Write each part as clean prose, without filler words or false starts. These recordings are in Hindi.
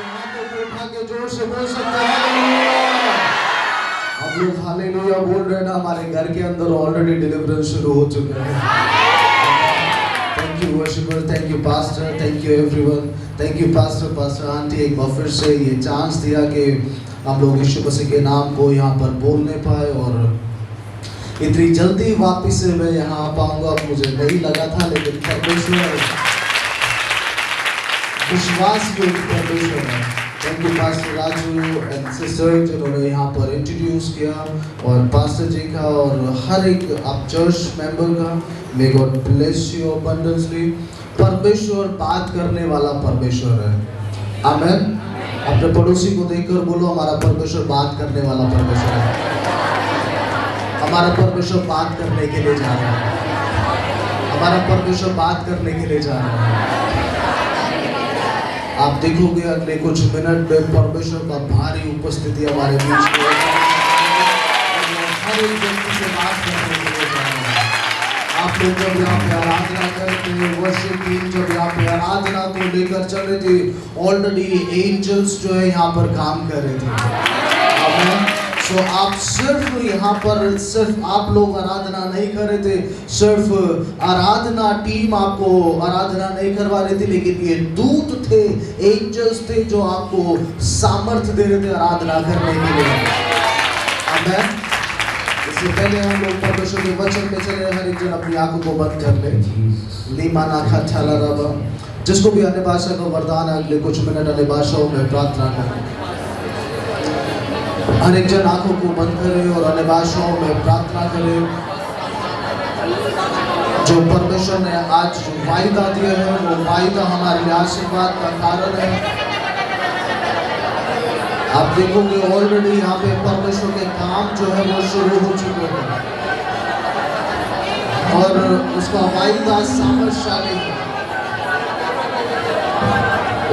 हाथों को उठा के जोर से बोल सकते हैं हालेलुया। हम लोग हालेलुया बोल रहे हैं ना, हमारे घर के अंदर ऑलरेडी डिलीवरेंस शुरू हो चुका है। Thank you worshipper, thank you pastor, thank you everyone, thank you pastor, pastor aunty एक बार फिर से ये चांस दिया कि हम लोग यीशु मसीह के नाम को यहाँ पर बोलने पाए। और इतनी जल्दी वापस से मैं यहाँ आ पाऊंगा मुझे नहीं लगा था, लेकिन परमेश्वर विश्वास के परमेश्वर है। Thank you pastor Raju and sister जिन्होंने यहाँ पर इंट्रोड्यूस किया, और पास्टर जी का और हर एक आप चर्च मेंबर का। May God bless you abundantly. परमेश्वर बात करने वाला परमेश्वर है। आमीन। अपने पड़ोसी को देखकर बोलो हमारा परमेश्वर बात करने वाला परमेश्वर है। हमारा परमेश्वर बात करने के लिए जा रहा है। हमारा परमेश्वर बात करने के लिए जा रहा है। आप देखोगे अगले कुछ मिनट में परमेश्वर का भारी उपस्थिति हमारे बीच में हर एक व्यक्ति से बात करने के लिए जा रहा है। आप लोग जब यहाँ पे आराधना करते हैं, वर्शिप टीम जब यहाँ पे आराधना को लेकर चल रहे थे, ऑलरेडी एंजल्स जो है यहाँ पर काम कर रहे थे। आमीन। तो आप सिर्फ यहाँ पर सिर्फ आप लोग आराधना नहीं कर रहे थे, सिर्फ आराधना टीम आपको आराधना नहीं करवा रही थी, लेकिन ये दूत थे, एंजल्स थे जो आपको सामर्थ्य दे रहे थे आराधना करने के लिए। आमीन। इससे पहले हम लोग परमेश्वर के वचन में चले, हर एक जन अपनी आंखों को बंद कर ले। लीमाना खचाला रबा, जिसको भी अन्य भाषा का वरदान है अगले कुछ मिनट अन्य भाषाओं में प्रार्थना करें। हर एक जन आंखों को बंद करे और अन्य भाषाओं में प्रार्थना करे। जो परमेश्वर ने आज वायदा दिया है वो वायदा हमारे लिए आशीर्वाद का कारण है। आप देखोगे ऑलरेडी यहाँ पे परमेश्वर के काम जो है वो शुरू हो चुके हैं, और उसका वायदा सामर्थ्यशाली है।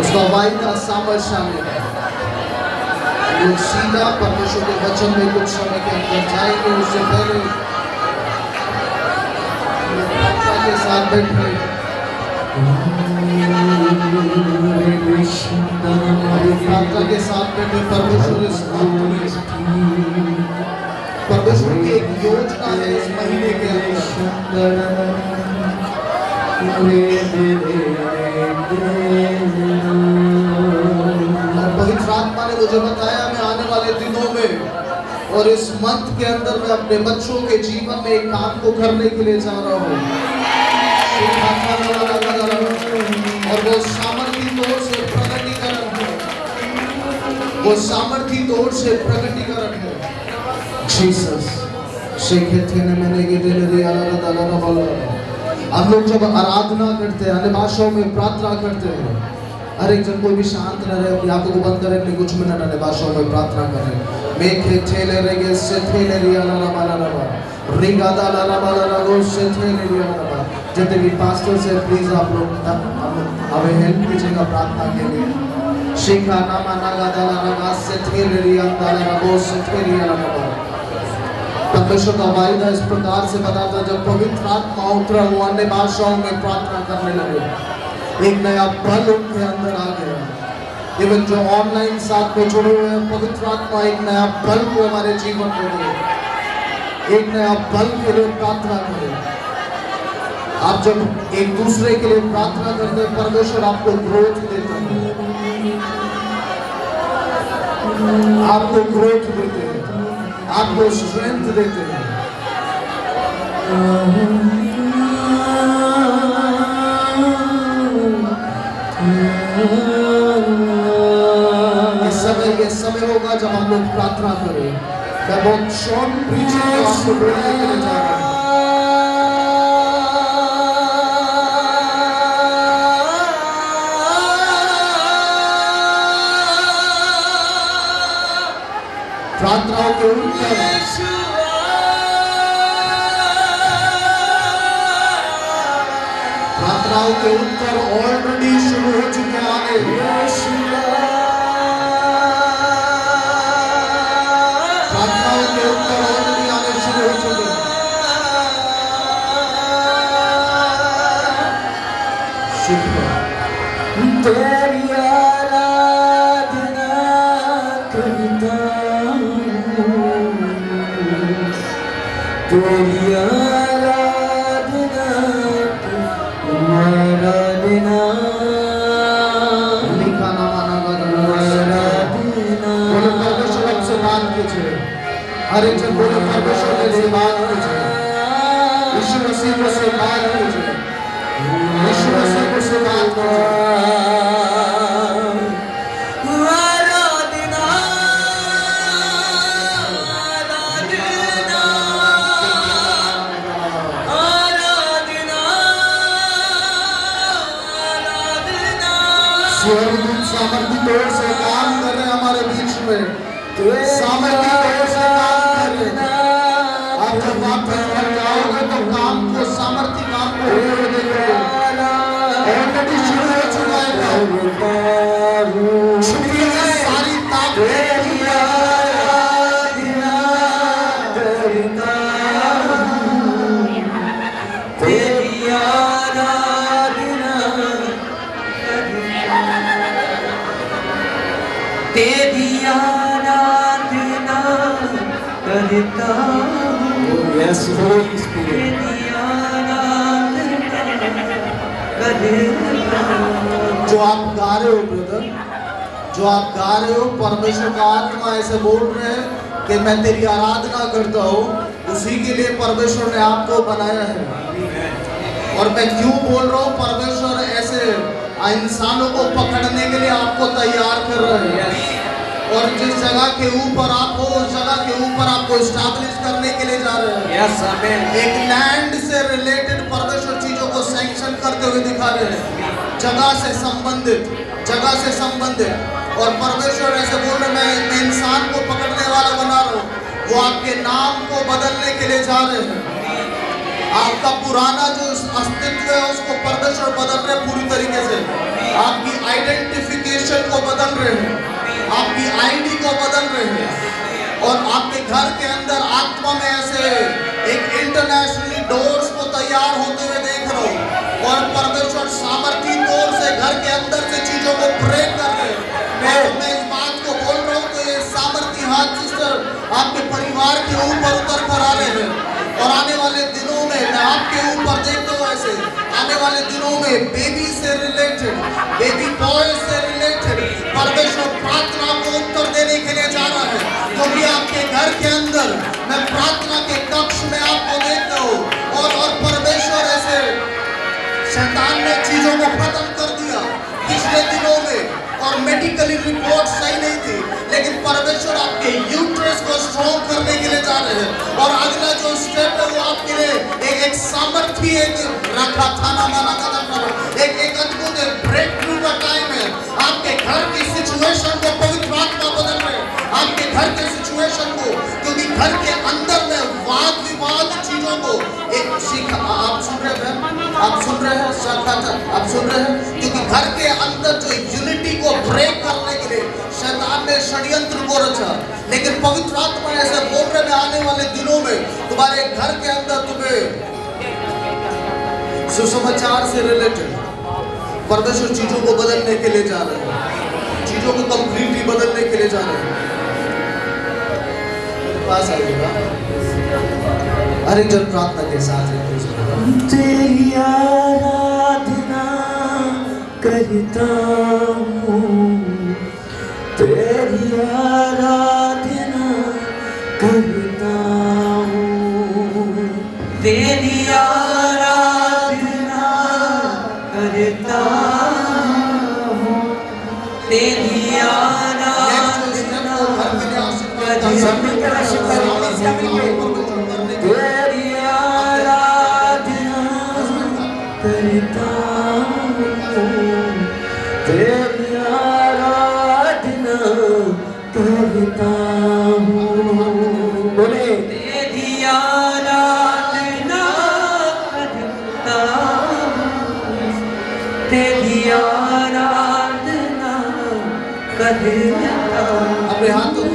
उसका वायदा सामर्थ्यशाली है। लोग सीधा परमेश्वर के वचन में कुछ समय के अंदर जाएंगे। उससे पहले प्रार्थना के साथ बैठे, प्रार्थना के साथ बैठे। परमेश्वर की एक योजना है इस महीने के अंदर। पवित्र आत्मा ने मुझे बताया मैं आने वाले दिनों में और इस मंथ के अंदर मैं अपने बच्चों के जीवन में एक काम को करने के लिए जा रहा हूँ, और वो सामर्थी तौर से प्रकटीकरण है। वो सामर्थी तौर से प्रकटीकरण है। जीसस हम लोग जब आराधना करते हैं, अन्य भाषाओं में प्रार्थना करते हैं, हर एक जन कोई भी शांत न रहे, अपनी आंखों को बंद करें, अपने कुछ मिनट अन्य भाषाओं में प्रार्थना करें। मेखे थेले रेगे से थेले रिया ला ला ला ला रिगादा ला ला ला ला गो से थेले रिया ला ला। जितने भी पास्टर से प्लीज आप लोग हमें हेल्प कीजिएगा प्रार्थना के लिए। शिखा नामा नागादा ला ला से थेले रिया ला ला गो से थेले रिया ला ला। परमेश्वर का वायदा इस प्रकार से बताता, जब पवित्र आत्मा उतरा वो अन्य भाषाओं में प्रार्थना करने लगे, एक नया बल उनके अंदर आ गया। इवन जो ऑनलाइन साथ में जुड़े हुए हैं, पवित्र आत्मा एक नया बल को हमारे जीवन में दे, एक नया बल के लिए प्रार्थना करें। आप जब एक दूसरे के लिए प्रार्थना करते हैं, परमेश्वर आपको ग्रोथ देता है, आपको ग्रोथ देते हैं, आपको स्ट्रेंथ देते हैं। ये समय होगा जब हम लोग प्रार्थना करें। मैं बहुत शॉर्ट प्रीचिंग आपको बोलने के लिए जा रहा हूं। प्रार्थनाओं के उत्तर ऑलरेडी शुरू हो चुके हैं आगे। प्रार्थनाओं के उत्तर ऑलरेडी आने शुरू हो चुके हैं। शुक्र तेरी आराधना तेरी आराधना आराधना लिखा ना माना बोले परमेश्वर हमसे बात कीजिए। हर एक जन बोले परमेश्वर से बात कीजिए। यीशु मसीह को से बात कीजिए। यीशु मसीह को से बात कीजिए। स्वर्गदूत सामर्थी तौर से काम कर रहे हैं हमारे बीच में। सामर्थी तौर से काम कर रहे हैं। आप जब वापस घर जाओगे तो काम को सामर्थी काम को होते हुए देखोगे। ऑलरेडी शुरू हो चुका है काम। शुक्रिया है सारी ताकत तेरी आराधना करता हूँ। Yes Holi spirit. तेरी आराधना करता हूँ। जो आप गा रहे हो ब्रदर, जो आप गा रहे हो, परमेश्वर का आत्मा ऐसे बोल रहे हैं कि मैं तेरी आराधना करता हूँ। उसी के लिए परमेश्वर ने आपको बनाया है। और मैं क्यों बोल रहा हूँ, परमेश्वर ऐसे इंसानों को पकड़ने के लिए आपको तैयार कर रहे हैं। और जिस जगह के ऊपर आप हो, उस जगह के ऊपर आपको स्टैब्लिश करने के लिए जा रहे हैं। Yes amen. एक लैंड से रिलेटेड परमेश्वर चीजों को सैंक्शन करते हुए दिखा रहे हैं, जगह से संबंधित, जगह से संबंधित। और परमेश्वर ऐसे बोल रहे, मैं इंसान को पकड़ने वाला बना रहा हूँ। वो आपके नाम को बदलने के लिए जा रहे हैं। आपका पुराना जो अस्तित्व है उसको परमेश्वर बदल रहे पूरी तरीके से। आपकी आइडेंटिफिकेशन को बदल रहे हैं, आपकी आईडी को बदल रहे हैं। और आपके घर के अंदर आत्मा में ऐसे एक इंटरनेशनली डोर्स को तैयार होते हुए देख रहा हूँ। और परमेश्वर सामर्थी तौर से घर के अंदर से चीजों को ब्रेक कर रहे हैं। मैं इस बात को बोल रहा हूँ तो ये सामर्थी हाथ सिस्टर आपके परिवार के ऊपर उतर कर आ रहे हैं। और आने वाले दिनों में मैं आपके ऊपर देखता हूँ ऐसे आने वाले दिनों में बेबी से रिलेटेड, बेबी बॉय से रिलेटेड परमेश्वर प्रार्थना को उत्तर देने के लिए जा रहा है। क्योंकि आपके घर के अंदर मैं प्रार्थना के कक्ष में आपको देखता हूँ। और परमेश्वर ऐसे शैतान ने चीजों को खत्म कर दिया पिछले दिनों में। और मेडिकली रिपोर्ट सही नहीं थी, लेकिन परमेश्वर आपके यूट्रस को स्ट्रॉन्ग करने के लिए जा रहे हैं। और अगला जो स्टेप है वो आपके लिए एक सामर्थ्य एक रखा था ना माना का एक अद्भुत ब्रेक थ्रू का टाइम है। आपके घर की सिचुएशन को पवित्र आत्मा बदल रहे हैं, आपके घर के सिचुएशन को। क्योंकि घर के अंदर में वाद विवाद चीजों को एक सीखा। आप सुन रहे हैं, आप सुन रहे हैं, आप सुन रहे हैं। क्योंकि घर के अंदर जो यूनिटी को ब्रेक करने के लिए शैतान ने षड्यंत्र को रचा। लेकिन पवित्र आत्मा ऐसे बोल रहे हैं, आने वाले दिनों में तुम्हारे घर के अंदर तुम्हें सुसमाचार से रिलेटेड परमेश्वर चीजों को बदलने के लिए जा रहे हैं, चीजों को कंप्लीटली बदलने के लिए जा रहे हैं। पास आइएगा, हर एक जन प्रार्थना के साथ तेरी आराधना करता हूँ। तेरी आराधना करता हूँ। तेरी आराधना करता हूँ। तेरी आराधना करता हूँ। तेरी आराधना करता हूँ। तेरी आराधना करता हूँ। बोले तेरी आराधना करता हूँ। तेरी आराधना करता हूँ। अपने हाथों को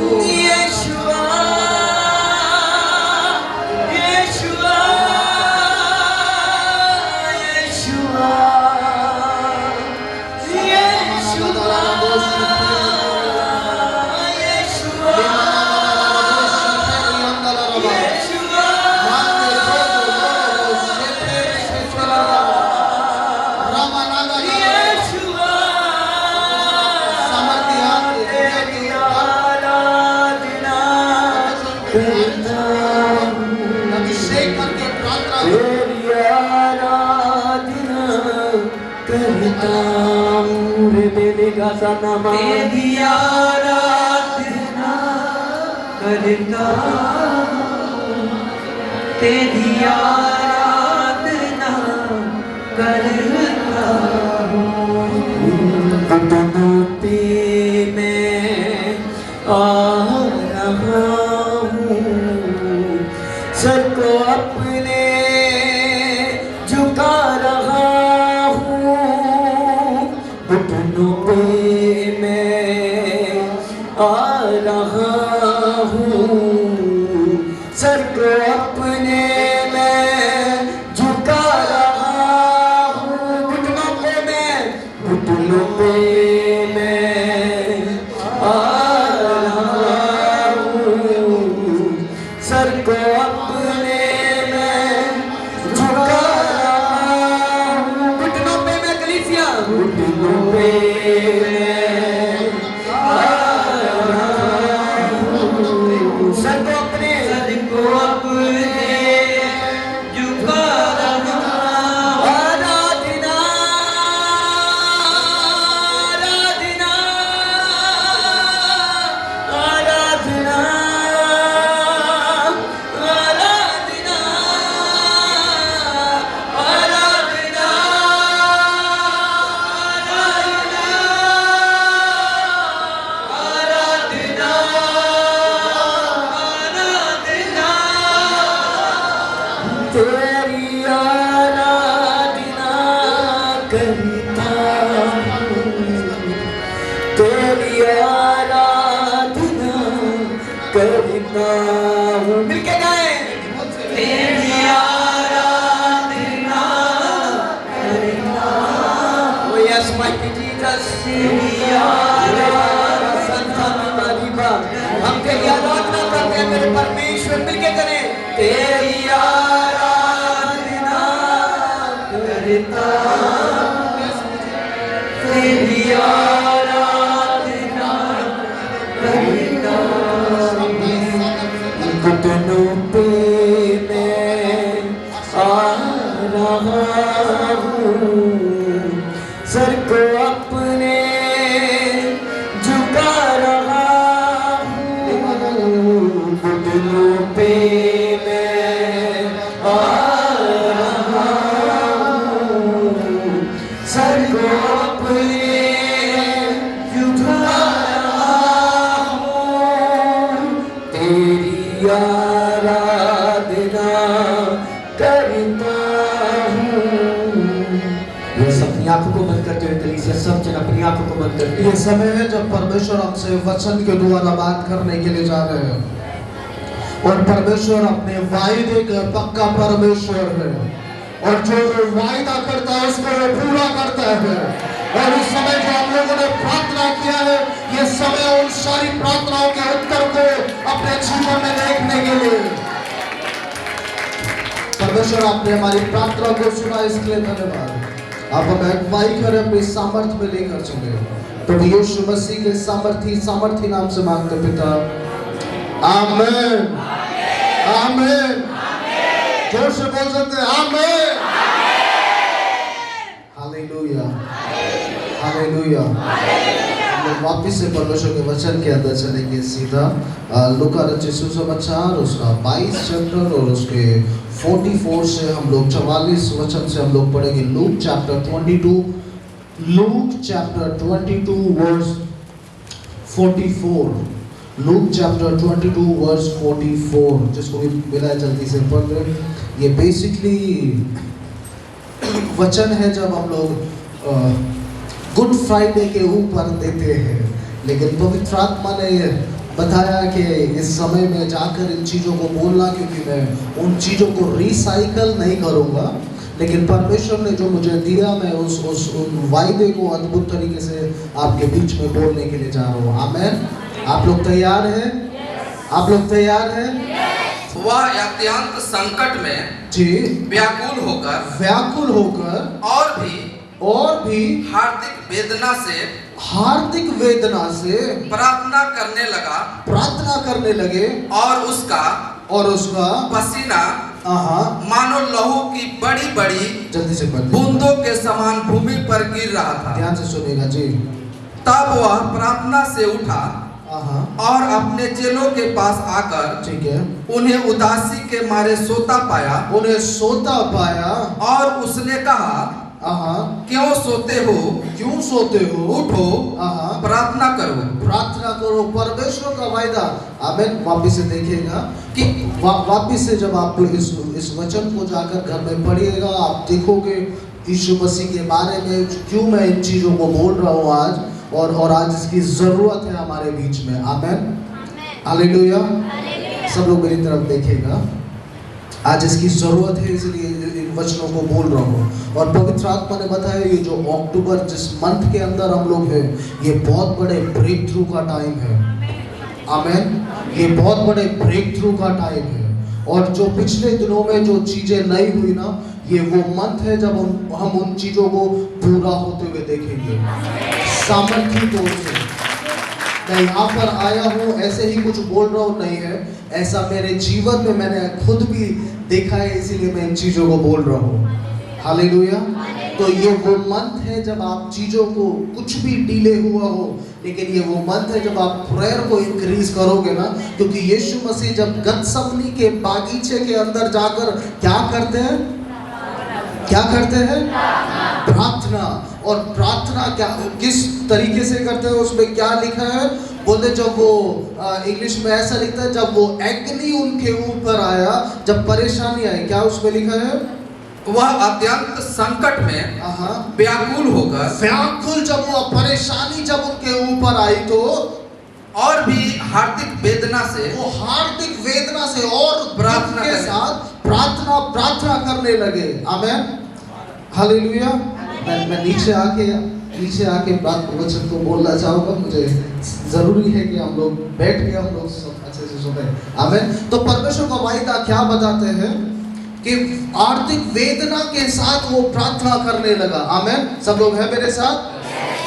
करता हूँ रे मेरे गाजा नामा तेरी आराधना करता हूँ, तेरी आराधना करता हूँ। घुटनों पे मैं आ रहा हूँ, सर को अपने झुका रहा हूँ। घुटनों पे मैं आ रहा हूँ, सर को अपने मैं झुका रहा हूँ। घुटनों पे मैं आ रहा हूँ, सर को अपने मैं झुका रहा हूँ। घुटनों पे मैं कलीसिया, घुटनों पे मैं आ रहा हूँ, सर को अपने झुका रहा आराधना आराधना आराधना आराधना आराधना आराधना तेरी आराधना करता हूँ, तेरी आराधना करता हूँ। मिलके गाएं। तेरी आराधना करता हूँ, Oh yes, mighty Jesus. तेरी आराधना हम तेरी आराधना करते हैं मेरे परमेश्वर, मिलके करें। तेरी आराधना करता हूँ, तेरी आराधना करता हूँ। घुटनों पे मैं आ रहा हूँ, सर को अपने झुका रहा हूँ। घुटनों पे मैं आ रहा हूँ, सर को अपने झुका रहा हूँ। तेरी आराधना करता हूँ। ये सब अपनी आंखों को बंद करते हुए कलीसिया सब जन अपनी आंखों को बंद करते ये समय है जब परमेश्वर हमसे वचन के द्वारा बात करने के लिए जा रहे हैं और परमेश्वर अपने वायदे का पक्का परमेश्वर है और जो वायदा करता है उसको वो पूरा करता है। और इस समय जो हम लोगों ने प्रार्थना किया है, ये समय उन सारी प्रार्थनाओं के उत्तर को अपने जीवन में देखने के लिए परमेश्वर आपने हमारी प्रार्थना को सुना, इसके लिए धन्यवाद। आप हमें अगुवाई करें अपने सामर्थ्य में लेकर चले। प्रभु यीशु मसीह के सामर्थी नाम से मांगते पिता, आमीन आमीन। जोर से बोल सकते हैं आमीन। Hallelujah hallelujah. हम लोग वापिस से परमेश्वर के वचन के अंदर चलेंगे सीधा। लूका रचित सुसमाचार उसका 22 चैप्टर और उसके 44 से हम लोग 44 वचन से हम लोग पढ़ेंगे। Luke chapter 22 verse 44। Luke chapter 22 verse 44, जिसको भी मिला है जल्दी से पढ़ रहे। ये बेसिकली वचन है जब हम लोग गुड फ्राइडे के ऊपर देते हैं, लेकिन पवित्र आत्मा ने बताया कि इस समय में जाकर इन चीज़ों को बोलना, क्योंकि मैं उन चीज़ों को रिसाइकल नहीं करूँगा, लेकिन परमेश्वर ने जो मुझे दिया मैं उन वायदे को अद्भुत तरीके से आपके बीच में बोलने के लिए जा रहा हूँ। आमीन। आप लोग तैयार हैं? आप लोग तैयार हैं? वह अत्यंत संकट में जी व्याकुल होकर और भी हार्दिक वेदना से प्रार्थना करने लगे और उसका और उसका पसीना हाँ मानो लहू की बड़ी बड़ी जल्दी से पढ़ बूंदों के समान भूमि पर गिर रहा था। ध्यान से सुनेगा जी। तब वह प्रार्थना से उठा हाँ और अपने चेलों के पास आकर ठीक है, उन्हें उदासी के मारे सोता पाया उन्हें सोता पाया और उसने कहा, हाँ क्यों सोते हो, क्यों सोते हो, उठो हाँ प्रार्थना करो। प्रार्थना करो। परमेश्वर का वायदा। आमीन। वापिस से देखिएगा कि वापिस से जब आप इस वचन को जाकर घर में पढ़िएगा, आप देखोगे यीशु मसीह के बारे में क्यों मैं इन चीजों को बोल रहा हूँ आज, और आज इसकी जरूरत है हमारे बीच में। आमीन, हालेलुया। सब लोग मेरी तरफ देखिएगा, आज इसकी जरूरत है, इसलिए इन वचनों को बोल रहा हूँ। और पवित्र आत्मा ने बताया ये जो अक्टूबर जिस मंथ के अंदर हम लोग हैं, ये बहुत बड़े ब्रेक थ्रू का टाइम है। आमीन, ये बहुत बड़े ब्रेक थ्रू का टाइम है। और जो पिछले दिनों में जो चीजें नहीं हुई ना, ये वो मंथ है जब हम उन चीजों को पूरा होते हुए देखेंगे सामर्थ्य तौर से। मैं यहाँ पर आया हूँ ऐसे ही कुछ बोल रहा हूँ नहीं है, ऐसा मेरे जीवन में मैंने खुद भी देखा है, इसीलिए मैं इन चीजों को बोल रहा हूँ। हालेलुया। तो ये वो मंथ है जब आप चीजों को कुछ भी डिले हुआ हो, लेकिन ये वो मंथ है जब आप प्रेयर को इंक्रीज करोगे ना, क्योंकि यीशु मसीह जब गतसमनी के बागीचे के अंदर जाकर क्या करते हैं, क्या करते हैं, प्रार्थना। और प्रार्थना क्या किस तरीके से करते हैं, उसमें क्या लिखा है बोलते, जब वो इंग्लिश में ऐसा लिखता है, जब वो एग्नी उनके ऊपर आया, जब परेशानी आई, क्या उसमें लिखा है, वह अत्यंत संकट में व्याकुल होकर, जब वो परेशानी जब उनके ऊपर आई तो और भी हार्दिक वेदना से, वो हार्दिक वेदना से और प्रार्थना के साथ प्रार्थना करने लगे। आमीन, हालेलुया। मैं नीचे आके बात वचन को बोलना चाहूँगा, मुझे जरूरी है कि हम लोग बैठ के हम लोग सब अच्छे से सुने। आमीन। तो परमेश्वर का वायदा क्या बताते हैं कि आर्थिक वेदना के साथ वो प्रार्थना करने लगा। आमीन। सब लोग हैं मेरे साथ।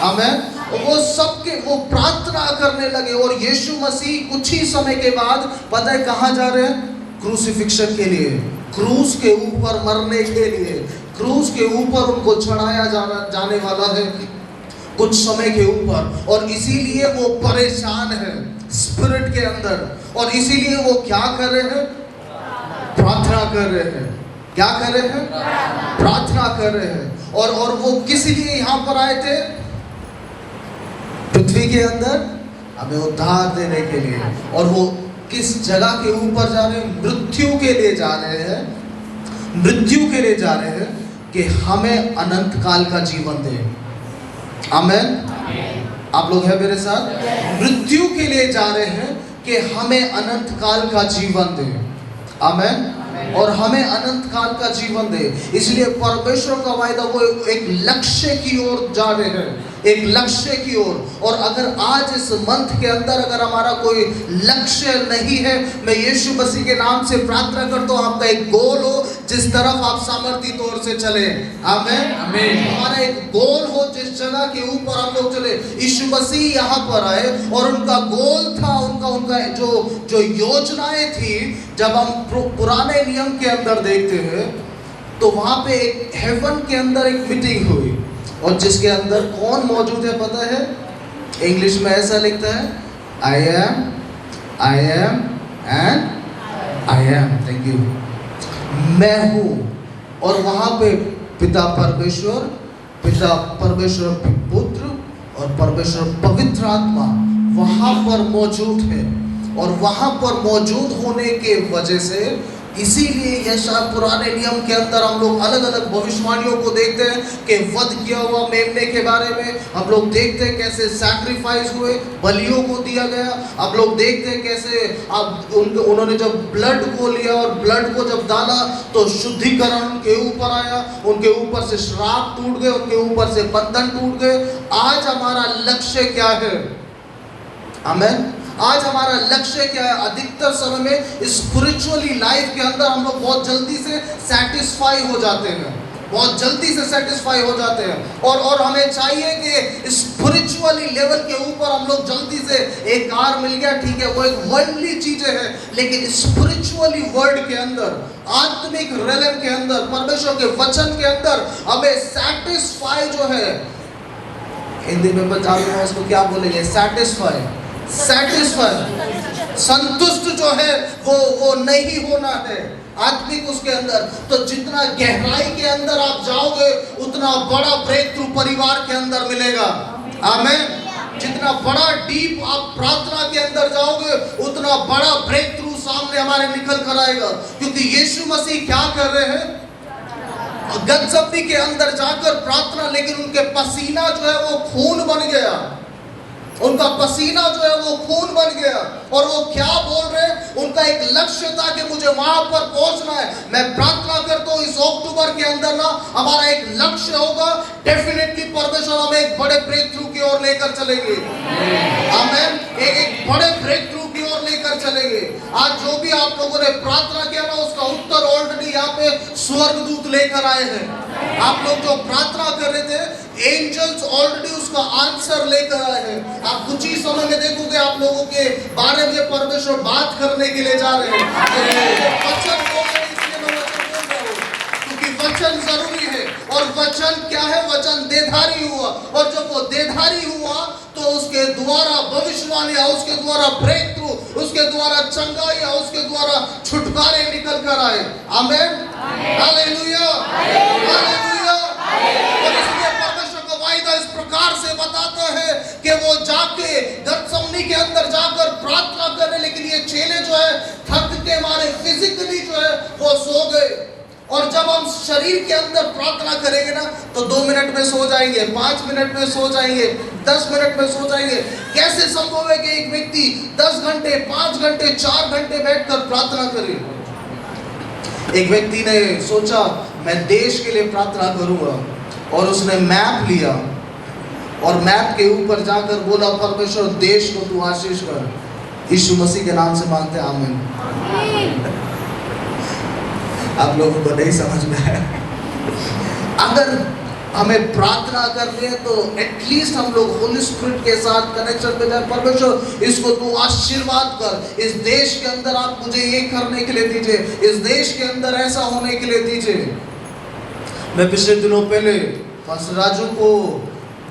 आमीन। वो प्रार्थना करने लगे, और यीशु मसीह कुछ ही समय के बाद पता है कहाँ जा रहे हैं, क्रूसिफिक्शन के लिए, क्रूस के ऊपर मरने के लिए, क्रूस के ऊपर उनको चढ़ाया जाने वाला है कुछ समय के ऊपर। और इसीलिए वो परेशान है स्पिरिट के अंदर, और इसीलिए वो क्या कर रहे हैं, प्रार्थना कर रहे हैं। क्या कर रहे हैं, प्रार्थना कर रहे हैं। और वो किस लिए यहाँ पर आए थे, पृथ्वी के अंदर हमें उद्धार देने के लिए। और वो किस जगह के ऊपर जा रहे हैं, मृत्यु के लिए जा रहे हैं, मृत्यु के लिए जा रहे हैं कि हमें अनंत काल का जीवन दे। आमीन। आप लोग हैं मेरे साथ, मृत्यु के लिए जा रहे हैं कि हमें अनंत काल का जीवन दे। आमीन। और हमें अनंत काल का जीवन दे। इसलिए परमेश्वर का वायदा वो एक लक्ष्य की ओर जा रहे हैं, एक लक्ष्य की ओर। और अगर आज इस मंथ के अंदर अगर हमारा कोई लक्ष्य नहीं है, मैं यीशु मसीह के नाम से प्रार्थना करता हूँ आपका एक गोल हो जिस तरफ आप सामर्थ्य तौर से चले। आमीन। हमारा एक गोल हो जिस जगह के ऊपर हम लोग चले। यीशु मसीह यहाँ पर आए और उनका गोल था, उनका जो योजनाएं थी, जब हम पुराने नियम के अंदर देखते हैं तो वहां पे एक हेवन के अंदर एक मीटिंग हुई, और जिसके अंदर कौन मौजूद है पता है, इंग्लिश में ऐसा लिखता है, I am and I am. Thank you. मैं हूं। और वहां पे पिता परमेश्वर पुत्र और परमेश्वर पवित्र आत्मा वहां पर मौजूद है। और वहां पर मौजूद होने के वजह से इसीलिए यशा पुराने नियम के अंदर हम लोग अलग अलग भविष्यवाणियों को देखते हैं कि वध किया हुआ मेमने के बारे में हम लोग देखते हैं, कैसे सैक्रिफाइस हुए, बलियों को दिया गया। हम लोग देखते हैं कैसे अब उन्होंने जब ब्लड को लिया और ब्लड को जब डाला तो शुद्धिकरण उनके ऊपर आया, उनके ऊपर से श्राप टूट गए, उनके ऊपर से बंधन टूट गए। आज हमारा लक्ष्य क्या है, आमीन। आज हमारा लक्ष्य क्या है, अधिकतर समय में स्पिरिचुअली लाइफ के अंदर हम लोग बहुत जल्दी से सेटिस्फाई हो जाते हैं, बहुत जल्दी से सेटिस्फाई हो जाते हैं। और हमें चाहिए कि स्पिरिचुअली लेवल के ऊपर हम लोग जल्दी से एक कार मिल गया, ठीक है, वो एक वर्ल्डली चीजें हैं, लेकिन स्पिरिचुअली वर्ल्ड के अंदर, आत्मिक रेलम के अंदर, परमेश्वर के वचन के अंदर हमें सैटिस्फाई जो है, हिंदी में पंजाबी में उसको क्या बोलेंगे, सैटिस्फाई, संतुष्ट जो है वो नहीं होना है आत्मिक उसके अंदर। तो जितना गहराई के अंदर आप जाओगे उतना बड़ा ब्रेक थ्रू परिवार के अंदर मिलेगा। आमीन। जितना बड़ा डीप आप प्रार्थना के अंदर जाओगे उतना बड़ा ब्रेक थ्रू सामने हमारे निकल कर आएगा, क्योंकि यीशु मसीह क्या कर रहे हैं, गत्समनी के अंदर जाकर प्रार्थना, लेकिन उनके पसीना जो है वो खून बन गया, उनका पसीना जो है वो खून बन गया। और वो क्या बोल रहे हैं, उनका एक लक्ष्य था कि मुझे वहां पर पहुंचना है। मैं प्रार्थना करता हूं इस अक्टूबर के अंदर ना हमारा एक लक्ष्य होगा, डेफिनेटली परमेश्वर हमें एक बड़े ब्रेक थ्रू की ओर लेकर चलेंगे। आमीन। एक बड़े ब्रेक थ्रू की ओर लेकर चलेंगे। आज जो भी आप लोगों ने प्रार्थना किया ना उसका उत्तर ऑलरेडी यहाँ पे स्वर्गदूत लेकर आए हैं। आप लोग जो प्रार्थना कर रहे थे एंजल्स ऑलरेडी उसका आंसर लेकर आए हैं। आप कुछ ही समय में देखोगे आप लोगों के बारे में परमेश्वर बात करने के लिए जा रहे हैं। वचन बोल रहे हैं, इसलिए मैं वचन बोल रहा हूँ, क्योंकि वचन जरूरी है। और वचन क्या है, वचन देधारी हुआ, और जब वो देधारी हुआ तो उसके द्वारा भविष्यवाणी, उसके द्वारा ब्रेक थ्रू, उसके द्वारा चंगाई, उसके द्वारा छुटकारे निकल कर आए। आमीन। Hallelujah, hallelujah. और इसलिए परमेश्वर का वायदा इस प्रकार से बताता है कि वो जाके गत्समनी के अंदर जाकर प्रार्थना करे, लेकिन ये चेले जो है थक के मारे फिजिकली जो है वो सो गए। और जब हम शरीर के अंदर प्रार्थना करेंगे ना तो 2 मिनट में सो जाएंगे, 5 मिनट में सो जाएंगे, 10 मिनट में सो जाएंगे। कैसे संभव है कि एक व्यक्ति 10 घंटे, 5 घंटे, 4 घंटे बैठकर प्रार्थना करे। एक व्यक्ति ने सोचा मैं देश के लिए प्रार्थना करूंगा, और उसने मैप लिया और मैप के ऊपर जाकर बोला परमेश्वर देश को तू आशीष कर। यीशु मसीह के नाम से मांगते हैं, आमीन। आप लोगों को नहीं समझ में आया। अगर हमें प्रार्थना करनी है तो एटलीस्ट हम लोग होली स्पिरिट के साथ कनेक्शन में जाए। परमेश्वर इसको तू आशीर्वाद कर, इस देश के अंदर आप मुझे ये करने के लिए दीजिए, इस देश के अंदर ऐसा होने के लिए दीजिए। मैं पिछले दिनों पहले पास्टर राजू को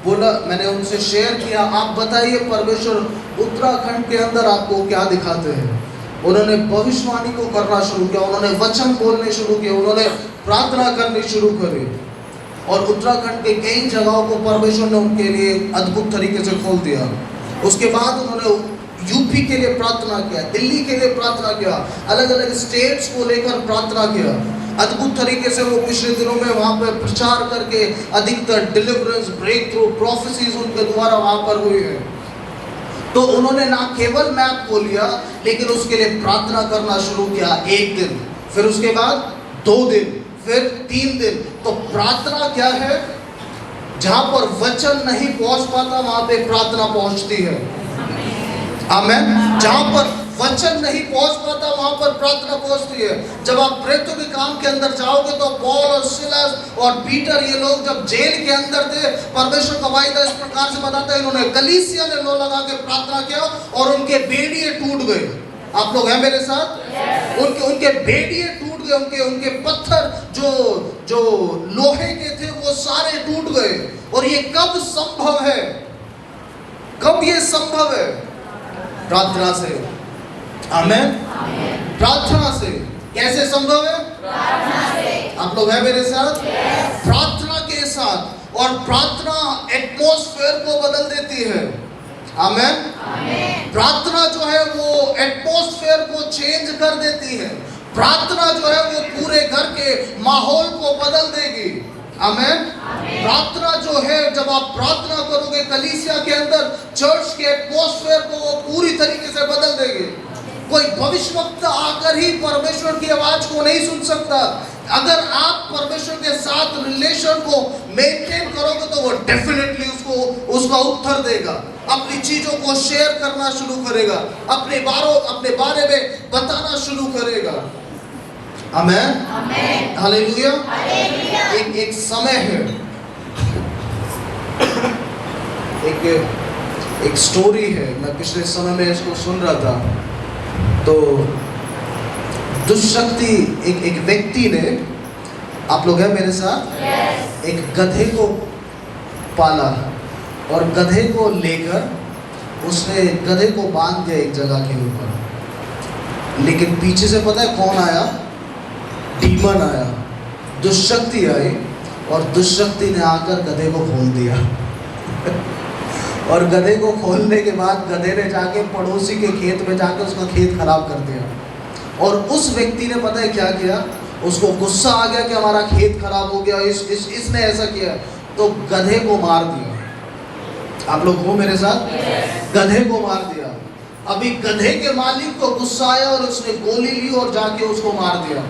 बोला, मैंने उनसे शेयर किया, आप बताइए परमेश्वर उत्तराखंड के अंदर आपको क्या दिखाते हैं। उन्होंने भविष्यवाणी को करना शुरू किया, उन्होंने वचन बोलने शुरू किए, उन्होंने प्रार्थना करनी शुरू करी, और उत्तराखंड के कई जगहों को परमेश्वर ने उनके लिए अद्भुत तरीके से खोल दिया। उसके बाद उन्होंने यूपी के लिए प्रार्थना किया, दिल्ली के लिए प्रार्थना किया, अलग अलग स्टेट्स को लेकर प्रार्थना किया। अद्भुत तरीके से वो पिछले दिनों में वहाँ पर प्रचार करके अधिकतर डिलीवरेंस, ब्रेक थ्रू, प्रोफेसीज उनके द्वारा वहाँ पर हुई है। तो उन्होंने ना केवल मैप को लिया, लेकिन उसके लिए प्रार्थना करना शुरू किया। 1 दिन, फिर उसके बाद 2 दिन, फिर 3 दिन। तो प्रार्थना क्या है, जहां पर वचन नहीं पहुंच पाता वहां पे प्रार्थना पहुंचती है। आमीन। जहां पर वचन नहीं पहुंच पाता वहां पर प्रार्थना पहुंचती है। जब आप प्रेरितों के काम के अंदर जाओगे तो पौल और सिलास और पीटर, ये लोग जब जेल के अंदर थे, परमेश्वर का वायदा इस प्रकार से बताता है, इन्होंने कलीसिया में लो लगा के प्रार्थना किया और उनके बेड़िए टूट गए। आप लोग हैं मेरे साथ? उनके बेड़िए टूट गए, उनके पत्थर जो लोहे के थे वो सारे टूट गए। और ये कब संभव है? कब ये संभव है? प्रार्थना से। आमीन। प्रार्थना से। कैसे संभव है? प्रार्थना से। आप लोग हैं मेरे साथ? प्रार्थना के साथ। और प्रार्थना एटमॉस्फेयर को बदल देती है। आमीन। प्रार्थना जो है वो एटमॉस्फेयर को चेंज कर देती है। प्रार्थना जो है वो पूरे घर के माहौल को बदल देगी। आमीन। प्रार्थना जो है, जब आप प्रार्थना करोगे कलीसिया के अंदर, चर्च के एटमॉस्फेयर को वो पूरी तरीके से बदल देगी। कोई भविष्यवक्ता आकर ही परमेश्वर की आवाज को नहीं सुन सकता। अगर आप परमेश्वर के साथ रिलेशन को मेंटेन करोगे तो वो डेफिनेटली उसका उत्तर देगा, अपनी चीजों को शेयर करना शुरू करेगा, अपने बारे में बताना शुरू करेगा। आमीन। हालेलुया। एक समय है, एक एक स्टोरी है, मैं पिछले समय में इसको सुन रहा था। तो दुष्शक्ति एक व्यक्ति ने, आप लोग हैं मेरे साथ, एक गधे को पाला और गधे को लेकर उसने गधे को बांध दिया एक जगह के ऊपर। लेकिन पीछे से पता है कौन आया? डीमन आया, दुष्शक्ति आई, और दुष्शक्ति ने आकर गधे को खोल दिया। और गधे को खोलने के बाद गधे ने जाके पड़ोसी के खेत में जाके उसका खेत खराब कर दिया। और उस व्यक्ति ने पता है क्या किया? उसको गुस्सा आ गया कि हमारा खेत खराब हो गया, इसने ऐसा किया, तो गधे को मार दिया। आप लोग हो मेरे साथ? गधे को मार दिया। अभी गधे के मालिक को गुस्सा आया और उसने गोली ली और जाके उसको मार दिया।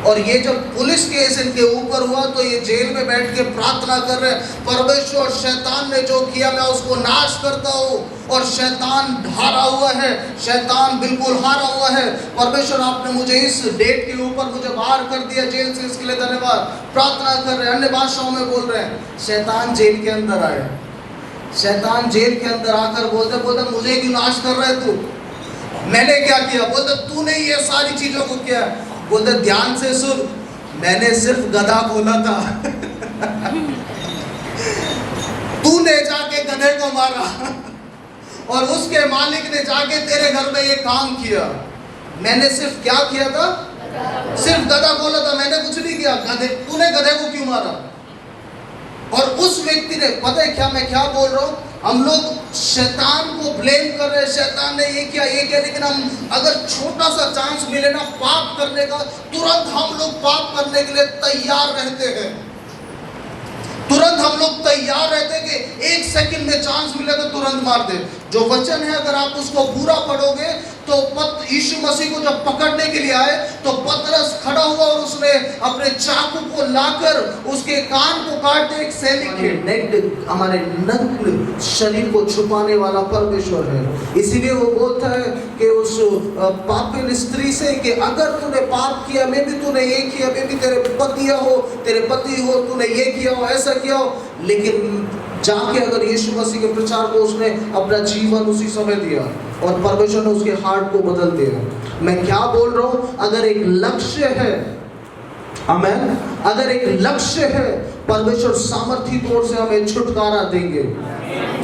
और ये जब पुलिस केस इनके ऊपर हुआ तो ये जेल में बैठ के प्रार्थना कर रहे, परमेश्वर शैतान ने जो किया मैं उसको नाश करता हूँ, और शैतान हारा हुआ है, शैतान बिल्कुल हारा हुआ है। परमेश्वर आपने मुझे इस डेट के ऊपर मुझे बाहर कर दिया जेल से, इसके लिए धन्यवाद। प्रार्थना कर रहे, अन्य भाषाओं में बोल रहे हैं। शैतान जेल के अंदर आए, शैतान जेल के अंदर आकर बोलते मुझे क्यों नाश कर रहा है तू? मैंने क्या किया? बोलते तूने ये सारी चीजों को किया। बोलते ध्यान से सुन, मैंने सिर्फ गधा खोला था। तूने जाके गधे को मारा और उसके मालिक ने जाके तेरे घर में ये काम किया। मैंने सिर्फ क्या किया था? सिर्फ गधा खोला था, मैंने कुछ नहीं किया। गधे, तूने गधे को क्यों मारा? और उस व्यक्ति ने, पता है क्या मैं क्या बोल रहा हूँ? हम लोग शैतान को ब्लेम कर रहे हैं, शैतान ने ये किया, लेकिन हम अगर छोटा सा चांस मिले ना पाप करने का, तुरंत हम लोग पाप करने के लिए तैयार रहते हैं। तुरंत हम लोग तैयार रहते हैं कि एक सेकंड में चांस मिले तो तुरंत मार दे। जो वचन है अगर आप उसको पूरा पढ़ोगे तो यीशु मसीह को जब पकड़ने के लिए आए तो पतरस खड़ा हुआ और उसने अपने चाकू को लाकर उसके कान को काट दिया। एक सैनिक है, नेक्ड हमारे नग्न शरीर को छुपाने वाला परमेश्वर है। इसीलिए वो बोलता है कि उस पापिन स्त्री से कि अगर तूने पाप किया, मैं भी तूने ये किया, मैं भी तेरे पति हो, तूने ये किया हो, ऐसा किया हो, लेकिन जाके अगर यीशु मसीह के प्रचार को उसने अपना जीवन उसी समय दिया और परमेश्वर ने उसके हार्ट को बदल दिया। मैं क्या बोल रहा हूँ? अगर एक लक्ष्य है, आमेन, अगर एक लक्ष्य है, परमेश्वर सामर्थी तौर से हमें छुटकारा देंगे।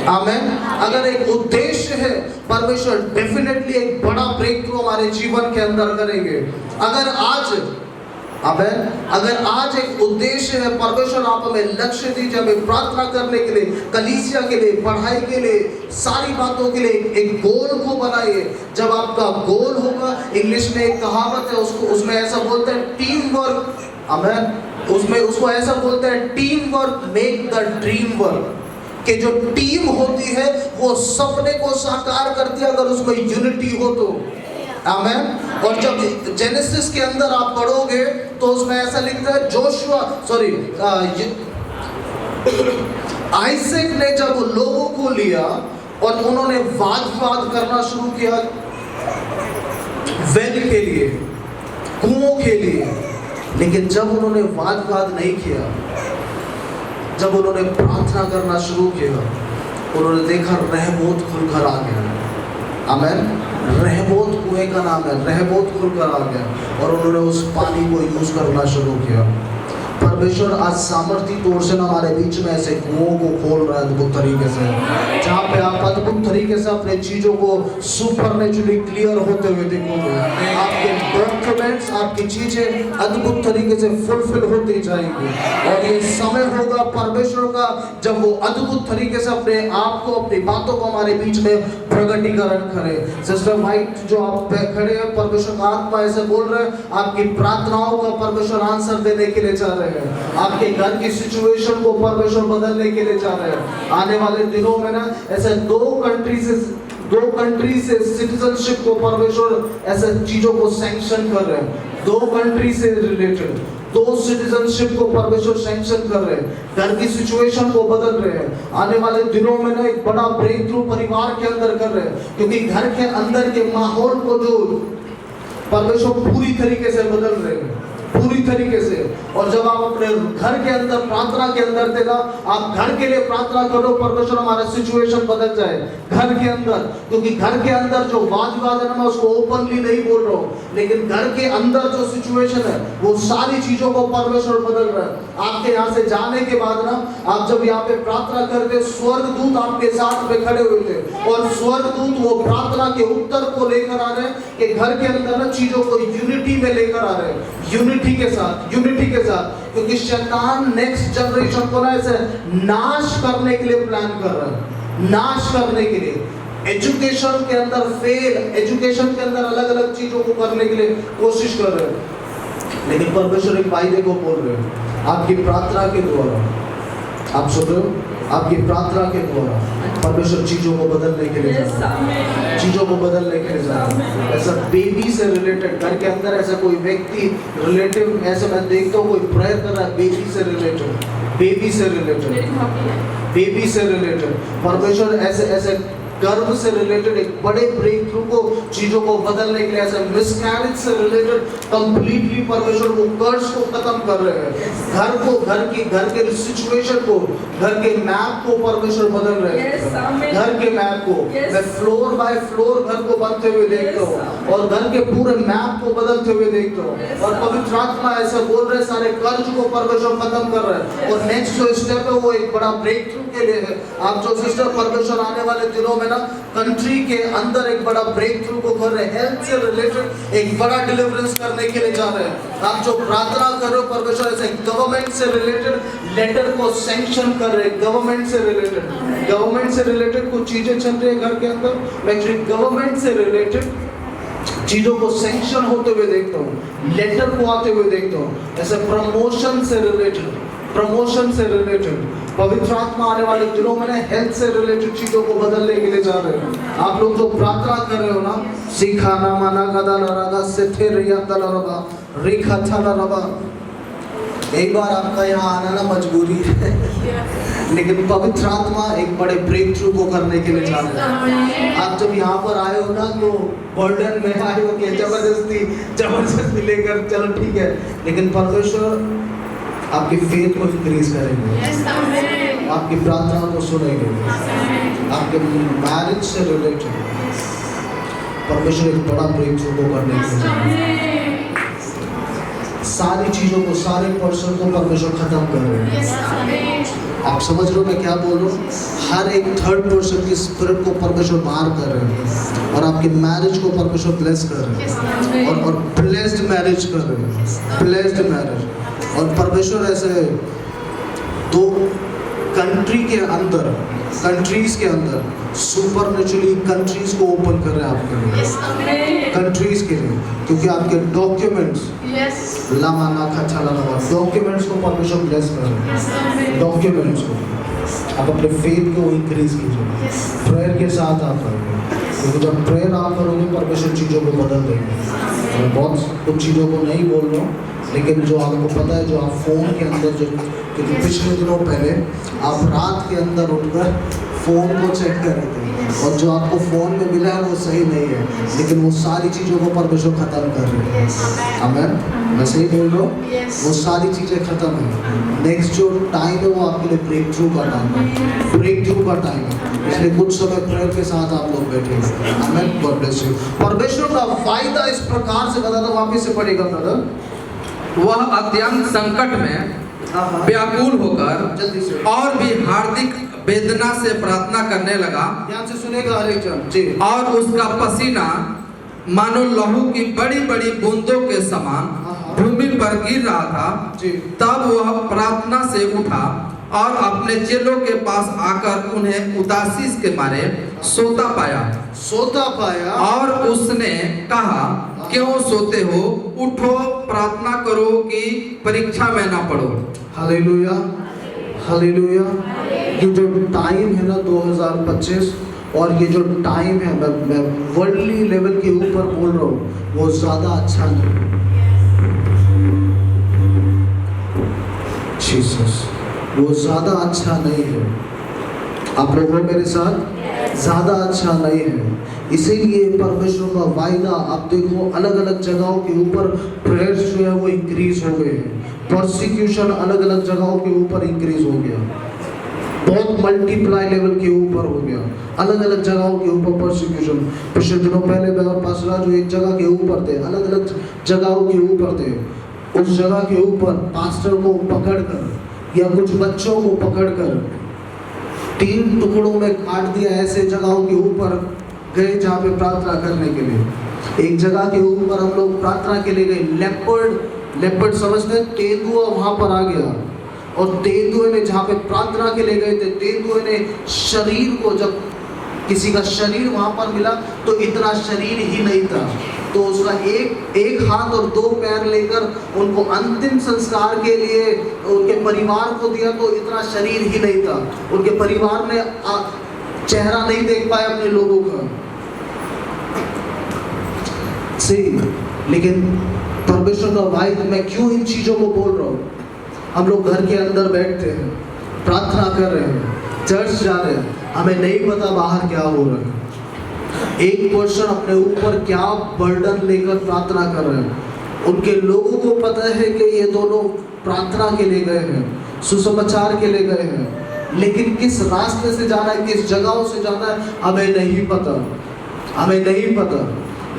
आमेन। अगर एक उद्देश्य है, परमेश्वर डेफिनेटली एक बड़ा ब्रेक थ्रू हमारे जीवन के अंदर करेंगे। अगर आज एक उद्देश्य है, परमेश्वर आप हमें लक्ष्य दीजिए, हमें प्रार्थना करने के लिए, कलीसिया के लिए, पढ़ाई के लिए, सारी बातों के लिए एक गोल को बनाइए। जब आपका गोल होगा, इंग्लिश में एक कहावत है, उसमें ऐसा बोलते हैं टीम वर्क, उसमें उसको ऐसा बोलते हैं team work make the dream work, कि जो टीम होती है वो सपने को साकार करती है अगर उसमें यूनिटी हो तो। आमेन। और जब जेनेसिस के अंदर आप पढ़ोगे तो उसमें ऐसा लिखता है आइजैक ने जब लोगों को लिया और उन्होंने वाद करना शुरू किया वेल के लिए, कुओं के लिए, लेकिन जब उन्होंने वाद नहीं किया, जब उन्होंने प्रार्थना करना शुरू किया, उन्होंने देखा रहबोत खुलकर आ गया। आमेन। रहबोत कुएं का नाम है, रहबोत खुलकर आ गया और उन्होंने उस पानी को यूज करना शुरू किया। परमेश्वर आज सामर्थी तौर से हमारे बीच में ऐसे कुओं को खोल रहा है अद्भुत तरीके से, जहाँ पे आप अद्भुत तरीके से अपने चीजों को सुपरनेचुरली क्लियर होते हुए देखोगे। आपके डॉक्यूमेंट्स, आपकी चीजें अद्भुत तरीके से फुलफिल होती जाएंगी और ये समय होगा परमेश्वर का जब वो अद्भुत तरीके से अपने आप को, अपनी बातों को हमारे बीच में प्रगटीकरण करे। सिस्टर वाइट जो आप खड़े हैं, परमेश्वर का आत्मा ऐसे बोल रहे हैं, आपकी प्रार्थनाओं का परमेश्वर आंसर देने के लिए चाह रहे हैं। आपके घर की सिचुएशन को परमेश्वर बदलने के लिए चाह रहे हैं। आने वाले दिनों में ना ऐसे दो कंट्री से सिटीजनशिप को परमेश्वर ऐसे चीजों को सैंक्शन कर रहे हैं। दो कंट्री से रिलेटेड दो सिटीजनशिप को परमेश्वर सैंक्शन कर रहे हैं, घर की सिचुएशन को बदल रहे हैं। आने वाले दिनों में ना एक बड़ा ब्रेक थ्रू परिवार के अंदर कर रहे हैं, क्योंकि घर के अंदर के माहौल को जो परमेश्वर पूरी तरीके से बदल रहे हैं। पूरी तरीके से। और जब आप अपने घर के अंदर प्रार्थना के अंदर थे ना, आप घर के लिए प्रार्थना करो, परमेश्वर हमारा सिचुएशन बदल जाए घर के अंदर। क्योंकि घर के अंदर जो वाद विवाद है ना, मैं उसको ओपनली नहीं बोल रहा हूँ, लेकिन घर के अंदर जो सिचुएशन है वो सारी चीजों को परमेश्वर बदल रहा है। आपके यहाँ से जाने के बाद ना, आप जब यहाँ पे प्रार्थना करते, स्वर्गदूत आपके साथ में खड़े हुए थे और स्वर्गदूत वो प्रार्थना के उत्तर को लेकर आ रहे हैं कि घर के अंदर ना चीजों को यूनिटी में लेकर आ रहे हैं, यूनिटी के साथ। क्योंकि शैतान नेक्स्ट जनरेशन को ना ऐसे नाश करने के लिए प्लान कर रहा है, नाश करने के लिए। एजुकेशन के अंदर फेल, एजुकेशन के अंदर अलग अलग चीजों को करने के लिए कोशिश कर रहे हैं। लेकिन परमेश्वर एक वायदे को बोल रहे हैं, आपकी प्रार्थना के द्वारा, आप सुन रहे हो, आपकी प्रार्थना के द्वारा परमेश्वर चीजों को बदलने के लिए जा रहा है, चीजों को बदलने के लिए जा रहा है। ऐसा बेबी से रिलेटेड, घर के अंदर ऐसा कोई व्यक्ति रिलेटिव, ऐसा मैं देखता हूँ कोई प्रेयर कर रहा है बेबी से रिलेटेड, परमेश्वर ऐसे गर्भ से रिलेटेड एक बड़े ब्रेक थ्रू को, चीजों को बदलने के लिए, ऐसे मिसकैरेज से रिलेटेड कंप्लीटली परमेश्वर वो कर्ज को खत्म कर रहे हैं। घर को, घर के सिचुएशन को, घर के मैप को परमेश्वर बदल रहे हैं। घर के मैप को मैं फ्लोर बाय फ्लोर घर को बनते हुए देखता हूँ और घर के पूरे मैप को बदलते हुए देखता हूँ। और पवित्र आत्मा ऐसा बोल रहे, सारे कर्ज को परमेश्वर खत्म कर रहे हैं। और नेक्स्ट जो स्टेप है वो एक बड़ा ब्रेक थ्रू के लिए है। आप जो सिस्टर, परमेश्वर आने वाले दिनों में ना कंट्री के अंदर एक बड़ा ब्रेक थ्रू को कर रहे हैं, हेल्थ से रिलेटेड एक बड़ा डिलीवरेंस करने के लिए जा रहे हैं। आप जो प्रार्थना कर रहे हो, परमेश्वर ऐसे गवर्नमेंट से रिलेटेड लेटर को सैंक्शन कर रहे हैं, गवर्नमेंट से रिलेटेड कुछ चीजें चल रही है घर के अंदर। एक्चुअली गवर्नमेंट से रिलेटेड चीजों को सैंक्शन होते हुए देखता हूँ, लेटर को आते हुए देखता हूँ। ऐसे प्रमोशन से रिलेटेड पवित्र आत्मा आने वाले दिनों में हेल्थ से रिलेटेड चीजों को बदलने के लिए जा रहे हैं। आप लोग जो प्रार्थना कर रहे हो ना, सिखाना माना गदा लरागा सेथे रिया दलरबा रेखा थलरबा, एक बार आपका यहाँ आना ना मजबूरी है, लेकिन पवित्र आत्मा एक बड़े ब्रेक थ्रू को करने के लिए जा रहे हैं। आप जब यहाँ पर आए हो ना, तो बर्डन में आए हो कि जबरदस्ती लेकर चलो ठीक है, लेकिन परमेश्वर आपकी फेथ को इंक्रीज करेंगे, आपकी प्रार्थना को सुनेंगे, आपके मैरिज से रिलेटेड परमेश्वर एक बड़ा ब्रेक थ्रू को करने के लिए सारी चीजों को, सारे पर्सन को परमेश्वर खत्म कर रहे हैं। आप समझ रहे हो मैं क्या बोल रहा हूँ? हर एक थर्ड पर्सन की स्पिरिट को परमेश्वर मार कर रहे हैं और आपके मैरिज को परमेश्वर ब्लेस कर रहे हैं और ब्लेस्ड मैरिज कर रहे हैं, ब्लेस्ड मैरिज। और परमेश्वर ऐसे दो कंट्रीज के अंदर सुपरनेचुरली कंट्रीज को ओपन कर रहे हैं आपके लिए, कंट्रीज के लिए, क्योंकि आपके डॉक्यूमेंट्स डॉक्यूमेंट्स को परमेश्वर ब्लेस कर रहे हैं। डॉक्यूमेंट्स को आप अपने फेथ को इंक्रीज कीजिए, प्रेयर के साथ आप करेंगे, क्योंकि जब प्रेयर आप करोगे परमेश्वर चीज़ों को बदल देंगे। मैं बहुत कुछ चीज़ों को नहीं बोल रहा हूँ, लेकिन जो आपको पता है, जो आप फ़ोन के अंदर जो, क्योंकि पिछले दिनों पहले आप रात के अंदर उठकर फ़ोन को चेक कर रहे थे और जो आपको फ़ोन में मिला है वो सही नहीं है, लेकिन वो सारी चीज़ों को परमेश्वर ख़त्म कर रहे हैं। आमीन, मैं सही बोल रहा हूँ? वो सारी चीज़ें ख़त्म है। नेक्स्ट जो टाइम है वो आपके लिए ब्रेक थ्रू का टाइम है, ब्रेक थ्रू का टाइम है। इसलिए कुछ समय प्रेयर के साथ आप लोग बैठे। आमीन, गॉड ब्लेस यू। परमेश्वर का फायदा इस प्रकार से बताता, वापिस से पढ़ेगा ब्रदर। वह अत्यंत संकट में व्याकुल होकर और भी हार्दिक वेदना से प्रार्थना करने लगा। ध्यान से सुनेगा हर एक जन जी। और उसका पसीना मानो लहू की बड़ी बड़ी बूंदों के समान भूमि पर गिर रहा था जी। तब वह प्रार्थना से उठा और अपने चेलों के पास आकर उन्हें उदासी के मारे सोता पाया और उसने कहा, क्यों सोते हो? उठो, प्रार्थना करो कि परीक्षा में ना पड़ो। Hallelujah, hallelujah. ये जो टाइम है ना 2025, और ये जो टाइम है, मैं वर्ल्डली लेवल के ऊपर बोल रहा हूँ, वो ज़्यादा अच्छा नहीं। जीसस, वो ज़्यादा अच्छा नहीं है। आप लोग हो मेरे साथ? ज़्यादा अच्छा नहीं है। इसीलिए परमेश्वर का वायदा आप देखो अलग अलग जगहों के ऊपर प्रेयर्स जो है वो इंक्रीज हो गए हैं, परसिक्यूशन अलग अलग जगहों के ऊपर इंक्रीज हो गया, बहुत मल्टीप्लाई लेवल के ऊपर हो गया, अलग अलग जगहों के ऊपर परसिक्यूशन। पिछले दिनों पहले मैं और पास्टर राजू एक जगह के ऊपर थे, अलग अलग जगहों के ऊपर थे। उस जगह के ऊपर पास्टर को पकड़कर या कुछ बच्चों को पकड़कर 3 टुकड़ों में काट दिया। ऐसे जगहों के ऊपर गए जहाँ पे प्रार्थना करने के लिए। एक जगह के ऊपर हम लोग प्रार्थना के लिए गए, लेपर्ड समझते हैं, तेंदुआ वहाँ पर आ गया और तेंदुए ने जहाँ पे प्रार्थना के लिए गए थे, तेंदुए ने शरीर को, जब किसी का शरीर वहाँ पर मिला तो इतना शरीर ही नहीं था, तो उसका एक हाथ और 2 पैर लेकर उनको अंतिम संस्कार के लिए उनके परिवार को दिया, तो इतना शरीर ही नहीं था। उनके परिवार ने चेहरा नहीं देख पाए अपने लोगों का से। लेकिन परमेश्वर का वायदा, मैं क्यों इन चीज़ों को बोल रहा हूँ? हम लोग घर के अंदर बैठते हैं, प्रार्थना कर रहे हैं, चर्च जा रहे हैं, हमें नहीं पता बाहर क्या हो रहा है। एक पर्सन अपने ऊपर क्या बर्डन लेकर प्रार्थना कर रहे हैं। उनके लोगों को पता है कि ये दोनों प्रार्थना के लिए गए हैं, सुसमाचार के लिए गए हैं, लेकिन किस रास्ते से जाना है, किस जगहों से जाना है, हमें नहीं पता, हमें नहीं पता।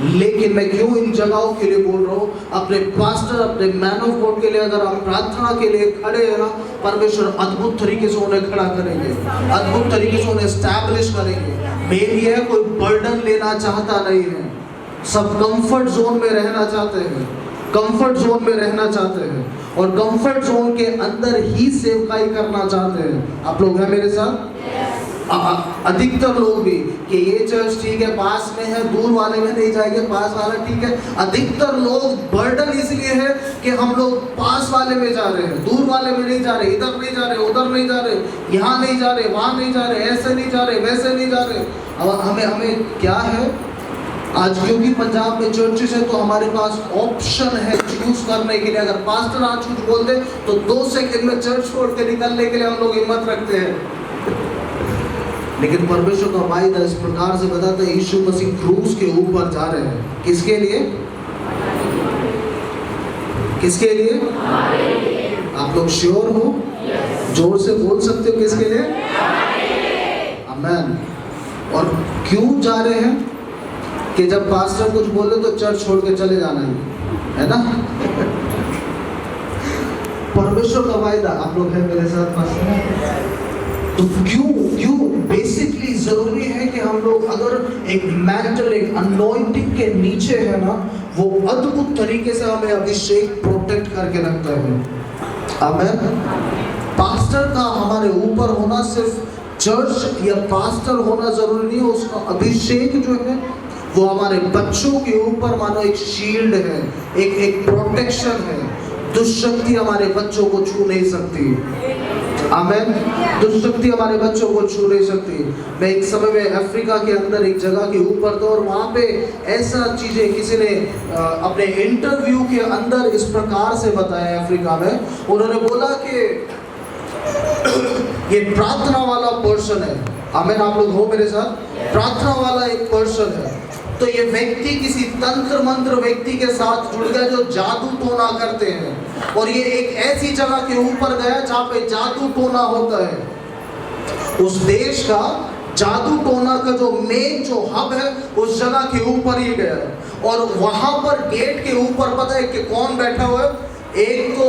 लेकिन मैं क्यों इन जगहों के लिए बोल रहा हूँ? अपने पास्टर, अपने मैन ऑफ गॉड के लिए अगर हम प्रार्थना के लिए खड़े हैं ना, परमेश्वर अद्भुत तरीके से उन्हें खड़ा करेंगे, अद्भुत तरीके से उन्हें एस्टैब्लिश करेंगे। मेन ये है, कोई बर्डन लेना चाहता नहीं है, सब कंफर्ट जोन में रहना चाहते हैं, कंफर्ट जोन में रहना चाहते हैं और कंफर्ट जोन के अंदर ही सेवकाई करना चाहते हैं। आप लोग हैं मेरे साथ? अधिकतर लोग भी कि ये चर्च ठीक है, पास में है, दूर वाले में नहीं जाएंगे, पास वाला ठीक है। अधिकतर लोग बर्डन इसलिए है कि हम लोग पास वाले में जा रहे हैं, दूर वाले में नहीं जा रहे, इधर नहीं जा रहे, उधर नहीं जा रहे, यहाँ नहीं जा रहे, वहाँ नहीं जा रहे, ऐसे नहीं जा रहे, वैसे नहीं जा रहे। और हमें क्या है आज, क्योंकि पंजाब में चर्चेस है तो हमारे पास ऑप्शन है चूज करने के लिए। अगर पास्टर आज कुछ बोल दे तो 2 सेकंड में चर्च छोड़ के निकलने के लिए हम लोग हिम्मत रखते हैं। लेकिन परमेश्वर का वायदा इस प्रकार से बताता है, यीशु मसीह क्रूस के ऊपर जा रहे हैं। किसके लिए? किसके लिए? आप लोग श्योर हो? जोर से बोल सकते हो किसके लिए? आमेन। और क्यों जा रहे हैं? कि जब पास्टर कुछ बोले तो चर्च छोड़ के चले जाना है ना? परमेश्वर का वायदा। आप लोग हैं मेरे साथ पास्टर? तो क्यों बेसिकली जरूरी है कि हम लोग अगर एक मेंटल, एक अनॉइंटिंग के नीचे है ना, वो अद्भुत तरीके से हमें अभिषेक प्रोटेक्ट करके रखता है। आमेन। पास्टर का हमारे ऊपर होना, सिर्फ चर्च या पास्टर होना जरूरी नहीं है, उसका अभिषेक जो है वो हमारे बच्चों के ऊपर मानो एक शील्ड है, एक प्रोटेक्शन है। दुष्शक्ति हमारे बच्चों को छू नहीं सकती। आमेन। दुष्शक्ति हमारे बच्चों को छू नहीं सकती। मैं एक समय में अफ्रीका के अंदर एक जगह के ऊपर था और वहाँ पे ऐसा चीज़ें किसी ने अपने इंटरव्यू के अंदर इस प्रकार से बताया। अफ्रीका में उन्होंने बोला कि ये प्रार्थना वाला पर्सन है। आमेन। आप लोग हो मेरे साथ? प्रार्थना वाला एक पर्सन है, तो ये व्यक्ति किसी तंत्र मंत्र व्यक्ति के साथ जुड़ गया जो जादू टोना करते हैं, और ये एक ऐसी जगह के ऊपर गया जहाँ पे जादू टोना होता है। उस देश का जादू टोना का जो मेन जो हब है उस जगह के ऊपर ही गया, और वहां पर गेट के ऊपर पता है कि कौन बैठा हुआ है? एक तो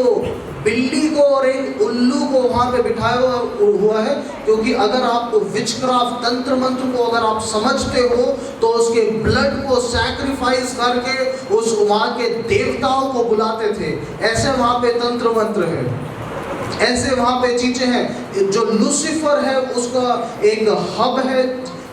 बिल्ली को और एक उल्लू को वहां पे बिठाया हुआ है, क्योंकि अगर आप विचक्राफ्ट, तंत्र मंत्र को अगर आप समझते हो तो उसके ब्लड को सैक्रिफाइस करके उस वहां के देवताओं को बुलाते थे। ऐसे वहां पे तंत्र मंत्र है, ऐसे वहां पे चीजें हैं। जो लूसीफर है उसका एक हब है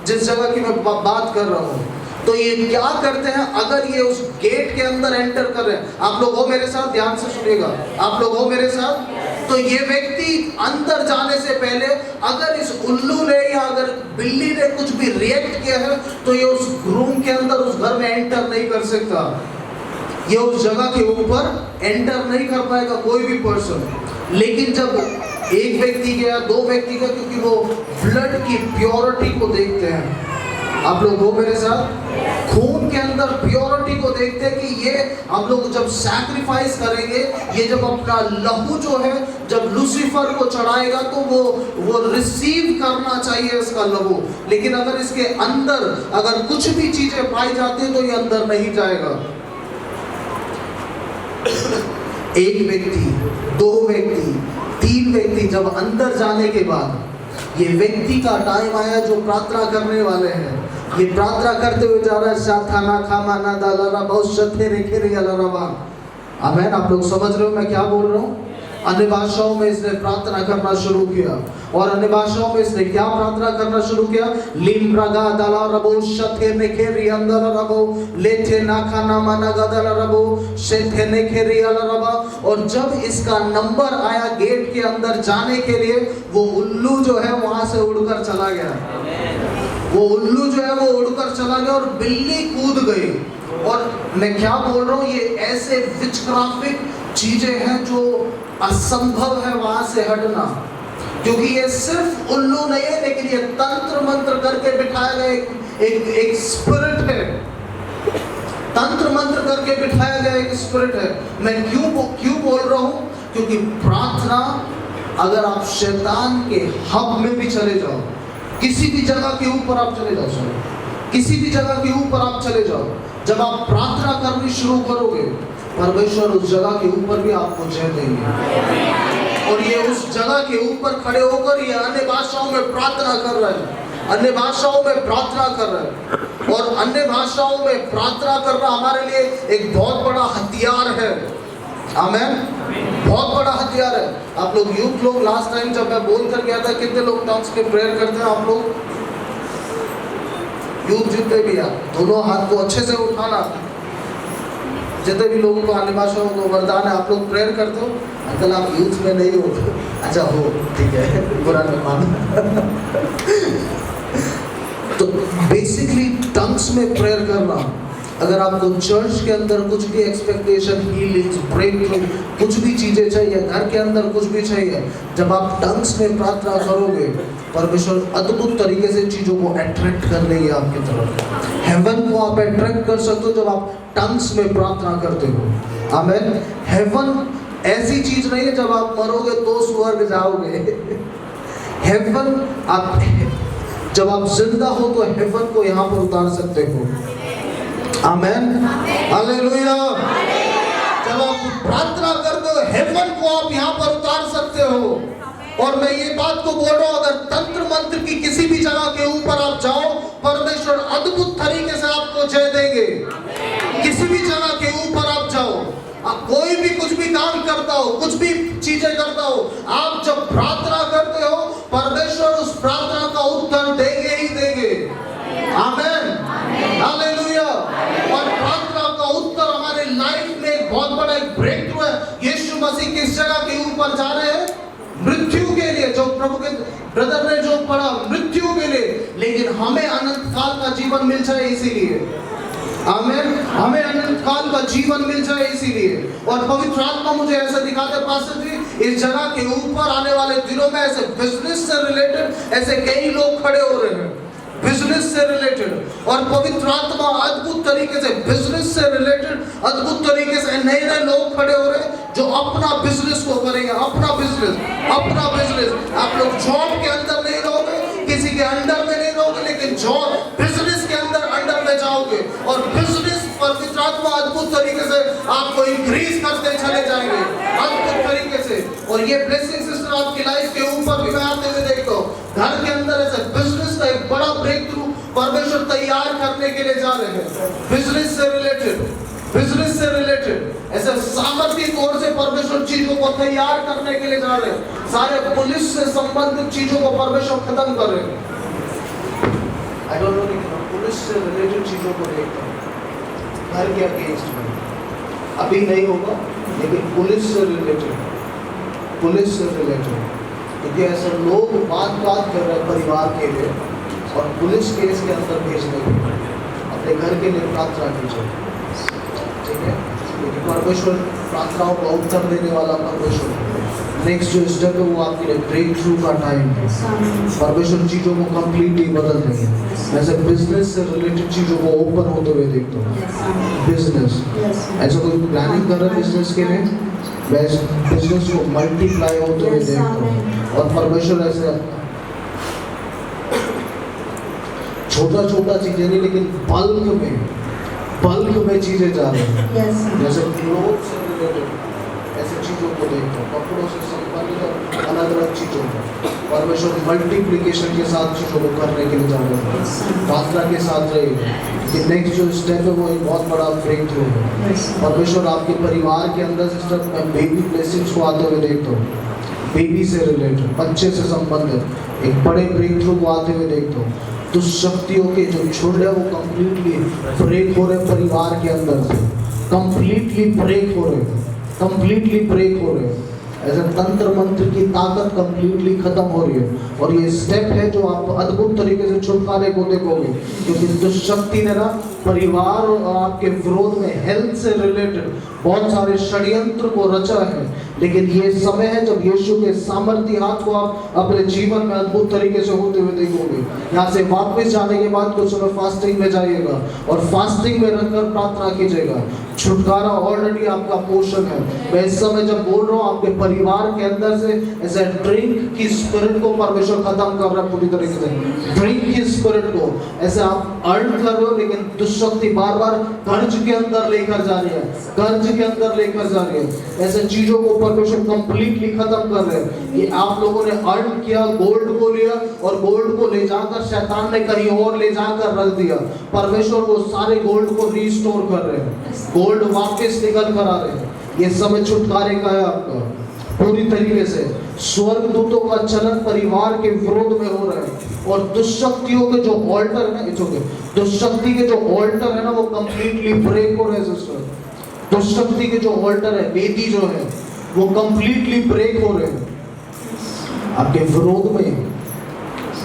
जिस जगह की मैं बात कर रहा हूँ। तो ये क्या करते हैं? अगर ये उस गेट के अंदर एंटर कर रहे हैं, आप लोग हो मेरे साथ? ध्यान से सुनिएगा, आप लोग हो मेरे साथ? तो ये व्यक्ति अंदर जाने से पहले अगर इस उल्लू ने या अगर बिल्ली ने कुछ भी रिएक्ट किया है तो ये उस रूम के अंदर, उस घर में एंटर नहीं कर सकता। ये उस जगह के ऊपर एंटर नहीं कर पाएगा कोई भी पर्सन। लेकिन जब एक व्यक्ति का या दो व्यक्ति का, क्योंकि वो ब्लड की प्योरिटी को देखते हैं। आप लोग हो मेरे साथ, खून के अंदर प्योरिटी को देखते हैं कि ये हम लोग जब सैक्रिफाइस करेंगे, ये जब अपना लहू जो है जब लूसीफर को चढ़ाएगा तो वो रिसीव करना चाहिए इसका लहू। लेकिन अगर इसके अंदर अगर कुछ भी चीजें पाई जाती है तो ये अंदर नहीं जाएगा। एक व्यक्ति, दो व्यक्ति, तीन व्यक्ति, जब अंदर जाने के बाद ये व्यक्ति का टाइम आया जो प्रार्थना करने वाले हैं। ये प्रार्थना करते हुए जा रहा है, साथाना खामाना दालारा बहुत सत्य रेखे रे अलाराबा। आमेन। आप लोग समझ रहे हो मैं क्या बोल रहा हूँ? अन्य भाषाओं में इसने प्रार्थना करना शुरू किया। और अन्य भाषाओं में इसने क्या प्रार्थना करना शुरू किया? लिम्ब्रागा दाला रबो शथे नेखेरी अंदर रबो लेथे नाखा नामाना गदला रबो शेथे नेखेरी अलाराबा। और जब इसका नंबर आया गेट के अंदर जाने के लिए, वो उल्लू जो है वहां से उड़कर चला गया। वो उल्लू जो है वो उड़कर चला गया और बिल्ली कूद गई। और मैं क्या बोल रहा हूँ, ये ऐसे विचक्राफ्टिक चीजें हैं जो असंभव है वहां से हटना। क्योंकि ये सिर्फ उल्लू नहीं है, लेकिन ये तंत्र मंत्र करके बिठाया गया एक स्पिरिट है। तंत्र मंत्र करके बिठाया गया एक स्पिरिट है। मैं क्यों बोल रहा हूँ? क्योंकि प्रार्थना, अगर आप शैतान के हब में भी चले जाओ, किसी भी जगह के ऊपर आप चले जाओ, किसी भी जगह के ऊपर आप चले जाओ, जब आप प्रार्थना करनी शुरू करोगे, परमेश्वर उस जगह के ऊपर भी आपको जय देंगे। और ये उस जगह के ऊपर खड़े होकर ये अन्य भाषाओं में प्रार्थना कर रहे हैं, अन्य भाषाओं में प्रार्थना कर रहे हैं। और अन्य भाषाओं में प्रार्थना करना हमारे लिए एक बहुत बड़ा हथियार है। आमेन। बहुत बड़ा हथियार है। आप लोग यूथ लोग, लास्ट टाइम जब मैं बोल कर गया था, कितने लोग टंग्स के प्रेयर करते हैं? आप लोग यूथ जितने भी हैं, दोनों हाथ को अच्छे से उठाना। जितने भी लोगों को अन्य भाषाओं को वरदान है, आप लोग प्रेयर करते हो? अंकल आप यूथ में नहीं हो? अच्छा हो, ठीक है, बुरा नहीं मानो। तो बेसिकली टंग्स में प्रेयर करना, अगर आपको चर्च के अंदर कुछ भी एक्सपेक्टेशन, हीलिंग्स, ब्रेक थ्रू, कुछ भी चीजें चाहिए, घर के अंदर कुछ भी चाहिए, जब आप टंग्स में प्रार्थना करोगे, परमेश्वर अद्भुत तरीके से चीजों को अट्रैक्ट कर लेंगे आपकी तरफ। हेवन को आप अट्रैक्ट कर सकते हो जब आप टंग्स में प्रार्थना करते हो। आमेन। हेवन ऐसी चीज नहीं है जब आप मरोगे तो स्वर्ग जाओगे। हेवन आप जब आप जिंदा हो तो हेवन को यहाँ पर उतार सकते हो। आमेन। हालेलुया। जब आप प्रार्थना करते हो, हेवन को आप यहाँ पर उतार सकते हो। और मैं ये बात को बोल रहा हूँ, अगर तंत्र मंत्र की किसी भी जगह के ऊपर आप जाओ, परमेश्वर अद्भुत तरीके से आपको जय देंगे। किसी भी जगह के ऊपर आप जाओ, आप कोई भी कुछ भी काम करता हो, कुछ भी चीजें करता हो, आप जब प्रार्थना करते हो, परमेश्वर उस प्रार्थना का उत्तर देंगे ही देंगे। आमेन। हालेलुया। और प्रार्थना का उत्तर हमारे लाइफ में एक बहुत बड़ा एक ब्रेक थ्रू है। यीशु मसीह किस जगह के ऊपर जा रहे हैं? मृत्यु के लिए। जो प्रभु के ब्रदर ने जो पढ़ा, मृत्यु के लिए, लेकिन हमें अनंत काल का जीवन मिल जाए इसीलिए। आमेन। हमें अनंत काल का जीवन मिल जाए इसीलिए। और पवित्र आत्मा मुझे ऐसा दिखाते पास्टर जी, इस जगह के ऊपर आने वाले दिनों में ऐसे बिजनेस से रिलेटेड ऐसे कई लोग खड़े हो रहे हैं, बिजनेस से रिलेटेड। और पवित्र आत्मा अद्भुत तरीके से बिजनेस से रिलेटेड अद्भुत तरीके से नए नए लोग खड़े हो रहे हैं जो अपना बिजनेस को करेंगे। अपना बिजनेस, अपना बिजनेस। आप लोग जॉब के अंदर नहीं रहोगे, किसी के अंडर में नहीं रहोगे, लेकिन जॉब बिजनेस के अंदर अंडर में जाओगे। और बिजनेस पवित्र आत्मा अद्भुत तरीके से आपको इंक्रीज करते चले जाएंगे, अद्भुत तरीके से। और ये ब्लेसिंग सिस्टर आपकी लाइफ के ऊपर भी मैं आते हुए देखता हूँ। घर के अंदर ऐसे बिजनेस का एक बड़ा ब्रेक थ्रू परमेश्वर तैयार करने के लिए जा रहे हैं। बिजनेस से रिलेटेड, बिजनेस से रिलेटेड ऐसे सामर्थ्य तौर से परमेश्वर चीजों को तैयार करने के लिए जा रहे हैं। सारे पुलिस से संबंधित चीजों को परमेश्वर खत्म कर रहे हैं। आई डोंट नो, पुलिस से रिलेटेड चीजों को देखता हूँ घर के अगेंस्ट में। अभी नहीं होगा, लेकिन पुलिस से रिलेटेड, पुलिस से रिलेटेड, क्योंकि ऐसे लोग बात कर रहे हैं परिवार के लिए और पुलिस केस के अंदर भेजने के लिए। अपने घर के लिए प्रार्थना कीजिए, ठीक है? क्योंकि परमेश्वर प्रार्थनाओं का उत्तर देने वाला परमेश्वर है। नेक्स्ट जो स्टेप है वो आपके लिए ब्रेक थ्रू का टाइम है। परमेश्वर चीजों को कंप्लीटली बदल देंगे। ऐसे बिजनेस से रिलेटेड चीजों को ओपन होते हुए देखता हूँ। बिजनेस ऐसा कोई प्लानिंग कर रहा है बिजनेस के लिए, बिजनेस को मल्टीप्लाई होते हुए देखता हूँ। और परमेश्वर ऐसे छोटा छोटा चीजें नहीं लेकिन बल्क में चीजें जा रही हैं। जैसे क्लोथ से रिलेटेड ऐसे चीजों को देखता हूँ, कपड़ों से संबंधित अलग अलग चीजों को परमेश्वर मल्टीप्लिकेशन के साथ चीजों को करने के लिए जा रहे हैं। प्रार्थना के साथ रहिए कि नेक्स्ट जो स्टेप है वो एक बहुत बड़ा ब्रेक थ्रू है। परमेश्वर आपके परिवार के अंदर सिस्टम में बेबी ब्लेसिंग्स को आते हुए देखता हूँ। बेबी से रिलेटेड, बच्चे से संबंधित एक बड़े ब्रेक थ्रू को आते हुए देखता हूँ। दुष्शक्तियों के जो झुंड है वो कंप्लीटली ब्रेक हो रहे परिवार के अंदर से, कंप्लीटली ब्रेक हो रहे हैं। ऐसे तंत्र मंत्र की ताकत कंप्लीटली खत्म हो रही है। और ये स्टेप है जो आप अद्भुत तरीके से छुटकारे को देखोगे, क्योंकि दुष्शक्ति ने ना परिवार और आपके विरोध में हेल्थ से रिलेटेड बहुत सारे षड्यंत्र को रचा है। लेकिन ये समय है जब यीशु के सामर्थ्य हाथ को आप अपने जीवन में अद्भुत तरीके से होते हुए देखोगे। यहाँ से वापस जाने के बाद कुछ समय फास्टिंग में जाइएगा और फास्टिंग में रहकर प्रार्थना कीजिएगा। छुटकारा ऑलरेडी आपका पोषण है। मैं इस समय जब बोल रहा हूँ आपके परिवार के अंदर से ऐसे ड्रिंक की स्पिरिट को परमेश्वर खत्म कर रहा है पूरी तरीके से। ड्रिंक की स्पिरिट को ऐसे आप अर्न कर रहे हो लेकिन दुष्शक्ति बार बार कर्ज के अंदर लेकर जा रही है, ऐसे चीजों को परमेश्वर कंप्लीटली खत्म कर रहे हैं। कि आप लोगों ने अर्न किया, गोल्ड को लिया और गोल्ड को ले जाकर शैतान ने कहीं और ले जाकर रख दिया। परमेश्वर वो सारे गोल्ड को रिस्टोर कर रहे हैं, गोल्ड वापस निकल कर आ रहे हैं। ये समय छुटकारे का है आपका पूरी तरीके से। स्वर्ग दूतों का चलन परिवार के विरोध में हो रहा है और दुष्शक्तियों के जो ऑल्टर है ना, दुष्शक्ति के जो ऑल्टर है ना वो कंप्लीटली ब्रेक हो रहे हैं सिस्टर। दुष्शक्ति के जो ऑल्टर है, वेदी जो है वो कंप्लीटली ब्रेक हो रहे हैं आपके विरोध में।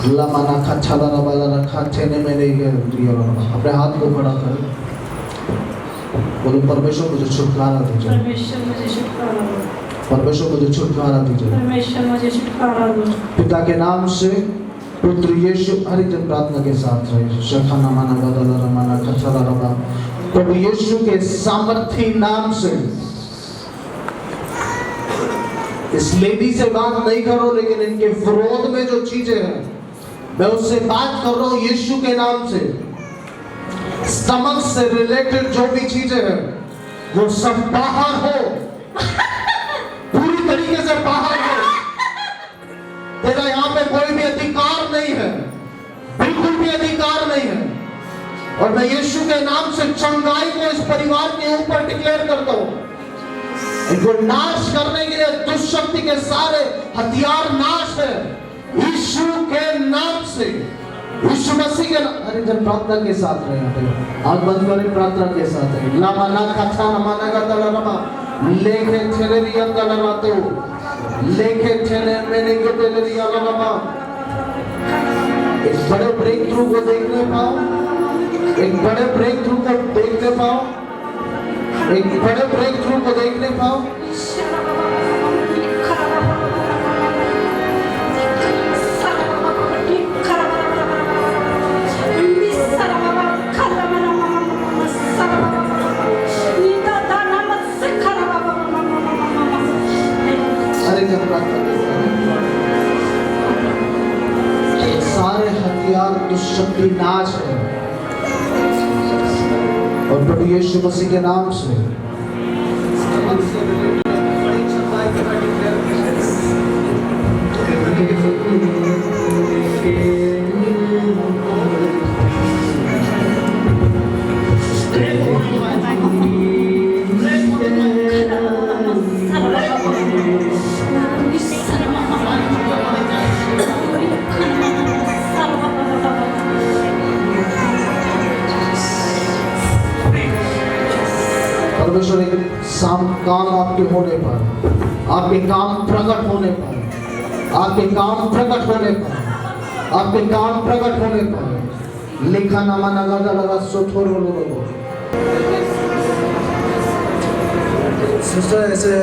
लमाना खच्छाला रबाला रखा छेने में नहीं गया। अपने हाथ को खड़ा करें, बोलो परमेश्वर मुझे छुटकारा दीजिए, परमेश्वर मुझे छुटकारा दीजिए। पिता के नाम से पुत्र यीशु, हर जन प्रार्थना के साथ रहे। शखाना माना बदला रमाना खच्छाला रबा, प्रभु यीशु के सामर्थी नाम से इस लेडी से बात नहीं करो, लेकिन इनके विरोध में जो चीजें हैं मैं उससे बात कर रहा हूं यीशु के नाम से। स्टमक से रिलेटेड जो भी चीजें हैं वो सब बाहर हो, पूरी तरीके से बाहर हो। तेरा यहाँ पे कोई भी अधिकार नहीं है, बिल्कुल भी अधिकार नहीं है। और मैं यीशु के नाम से चंगाई को इस परिवार के ऊपर डिक्लेयर करता हूं। इनको नाश करने के लिए दुष्शक्ति के सारे हथियार नाश है यीशु के नाम से, यीशु मसीह के नाम। अरे जब प्रार्थना के साथ रहे, आग बंद करें, प्रार्थना के साथ रहे। लामा ना खचा ना माना का तलरमा लेके चले दिया तलरातो लेके चले मैंने के चले दिया लरमा। इस बड़े ब्रेक थ्रू को देखने पाओ, एक बड़े ब्रेक थ्रू को देखने पाओ, एक बड़े ब्रेक थ्रू को देखने पाओ। सारे हथियार दुष्शक्ति नाश है और प्रभु यीशु मसीह के नाम से परमेश्वर एक काम आपके होने पर, आपके काम प्रकट होने पर, आपके काम प्रकट होने पर, आपके काम प्रकट होने पर लिखा नामा नगा लगा सोथोरो लोगो। सिस्टर ऐसे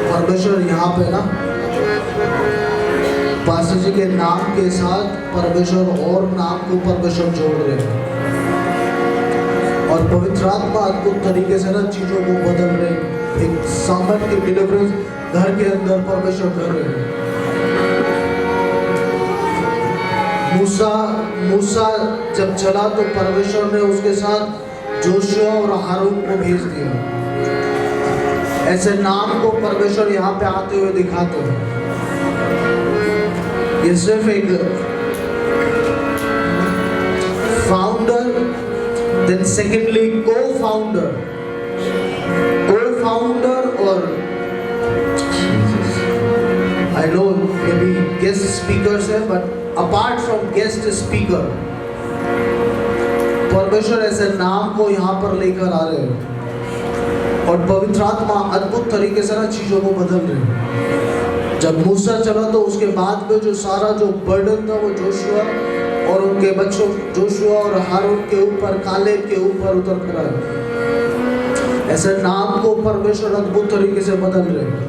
परमेश्वर यहाँ पे ना पास्टर जी के नाम के साथ परमेश्वर और नाम को परमेश्वर जोड़ रहे हैं और पवित्र आत्मा अद्भुत तरीके से ना चीजों को बदल रहे हैं। एक सामर्थ की डिलीवरेंस घर के अंदर परमेश्वर कर रहे हैं। मूसा जब चला तो परमेश्वर ने उसके साथ जोशुआ और हारून को भेज दिया। ऐसे नाम को परमेश्वर यहाँ पे आते हुए दिखाते हैं। ये सिर्फ एक फाउंडर, देन सेकेंडली को-फाउंडर और I know maybe guest speakers है, but apart from guest speaker, परमेश्वर ऐसे नाम को यहाँ पर लेकर आ रहे हैं और पवित्र आत्मा अद्भुत तरीके से ना चीजों को बदल रहे हैं। जब मूसा चला तो उसके बाद में जो सारा जो बर्डन था वो जोशुआ और उनके बच्चों जोशुआ और हारून के ऊपर, कालेब के ऊपर उतर कर आया। ऐसे नाम को परमेश्वर अद्भुत तरीके से बदल रहे हैं।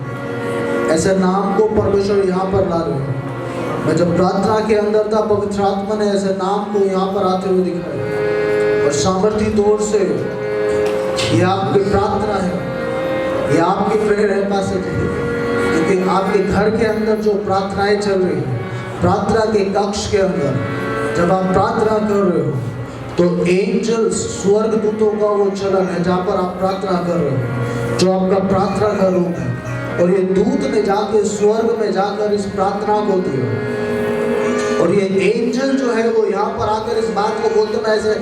ऐसे नाम को परमेश्वर यहाँ पर ला रहे हैं। मैं जब प्रार्थना के अंदर था, पवित्र आत्मा ने ऐसे नाम को यहाँ पर आते हुए दिखाया और सामर्थी तौर से ये आपकी प्रार्थना है, ये आपकी प्रेयर है पास्टर जी, क्योंकि आपके घर के अंदर जो प्रार्थनाएं चल रही हैं, प्रार्थना के कक्ष के अंदर जब आप प्रार्थना कर रहे हो तो एंजल्स, स्वर्गदूतों का वो चलन है जहाँ पर आप प्रार्थना कर रहे हो, जो आपका प्रार्थना का रूप है। और ये दूत ने जाके स्वर्ग में जाकर इस प्रार्थना को दिया और ये एंजल जो है वो यहाँ पर आकर इस बात को बोलते हैं। ऐसे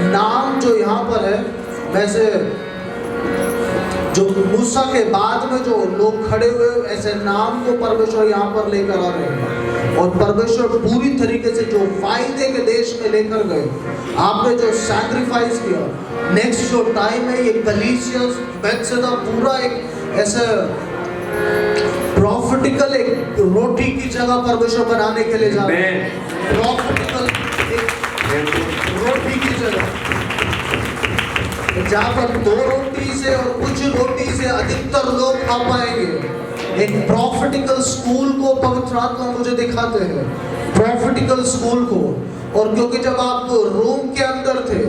नाम जो यहाँ पर है, वैसे जो मूसा के बाद में जो लोग खड़े हुए, ऐसे नाम को परमेश्वर यहाँ पर लेकर आ रहे हैं और परमेश्वर पूरी तरीके से जो फायदे के देश में लेकर गए, आपने जो सैक्रिफाइस किया, नेक्स्ट जो टाइम है ये कलीसिया बेथसेदा पूरा एक ऐसा प्रॉफिटिकल एक रोटी की जगह परमेश्वर बनाने के लिए जा रहे हैं। प्रॉफिटिकल एक रोटी की जगह जहाँ पर 2 रोटी से और कुछ रोटी से अधिकतर लोग खा पाएंगे। एक प्रॉफिटिकल स्कूल को पवित्र आत्मा मुझे दिखाते हैं, प्रॉफिटिकल स्कूल को। और क्योंकि जब आप रूम के अंदर थे,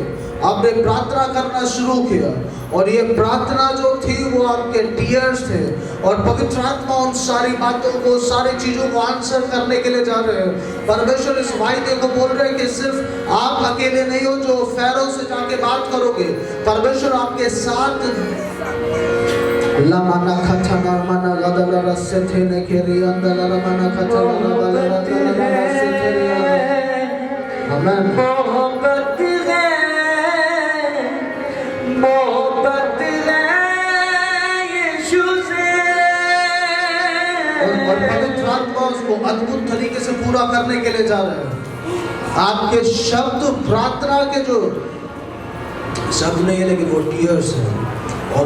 आपने प्रार्थना करना शुरू किया और ये प्रार्थना जो थी वो आपके टीयर्स थे और पवित्र आत्मा उन सारी बातों को, सारी चीजों को आंसर करने के लिए जा रहे हैं। परमेश्वर इस वायदे को बोल रहे हैं कि सिर्फ आप अकेले नहीं हो जो फैरो से जाके बात करोगे, परमेश्वर आपके साथ लमाना खचना मना गदला रस्से थे ने केरी अंदला लमाना खचना वाला रत्ना रस्से थे। आमेन। और पवित्र आत्मा उसको अद्भुत तरीके से पूरा करने के लिए जा रहे हैं। आपके शब्द प्रार्थना के जो शब्द नहीं है, लेकिन वो टीयर्स है और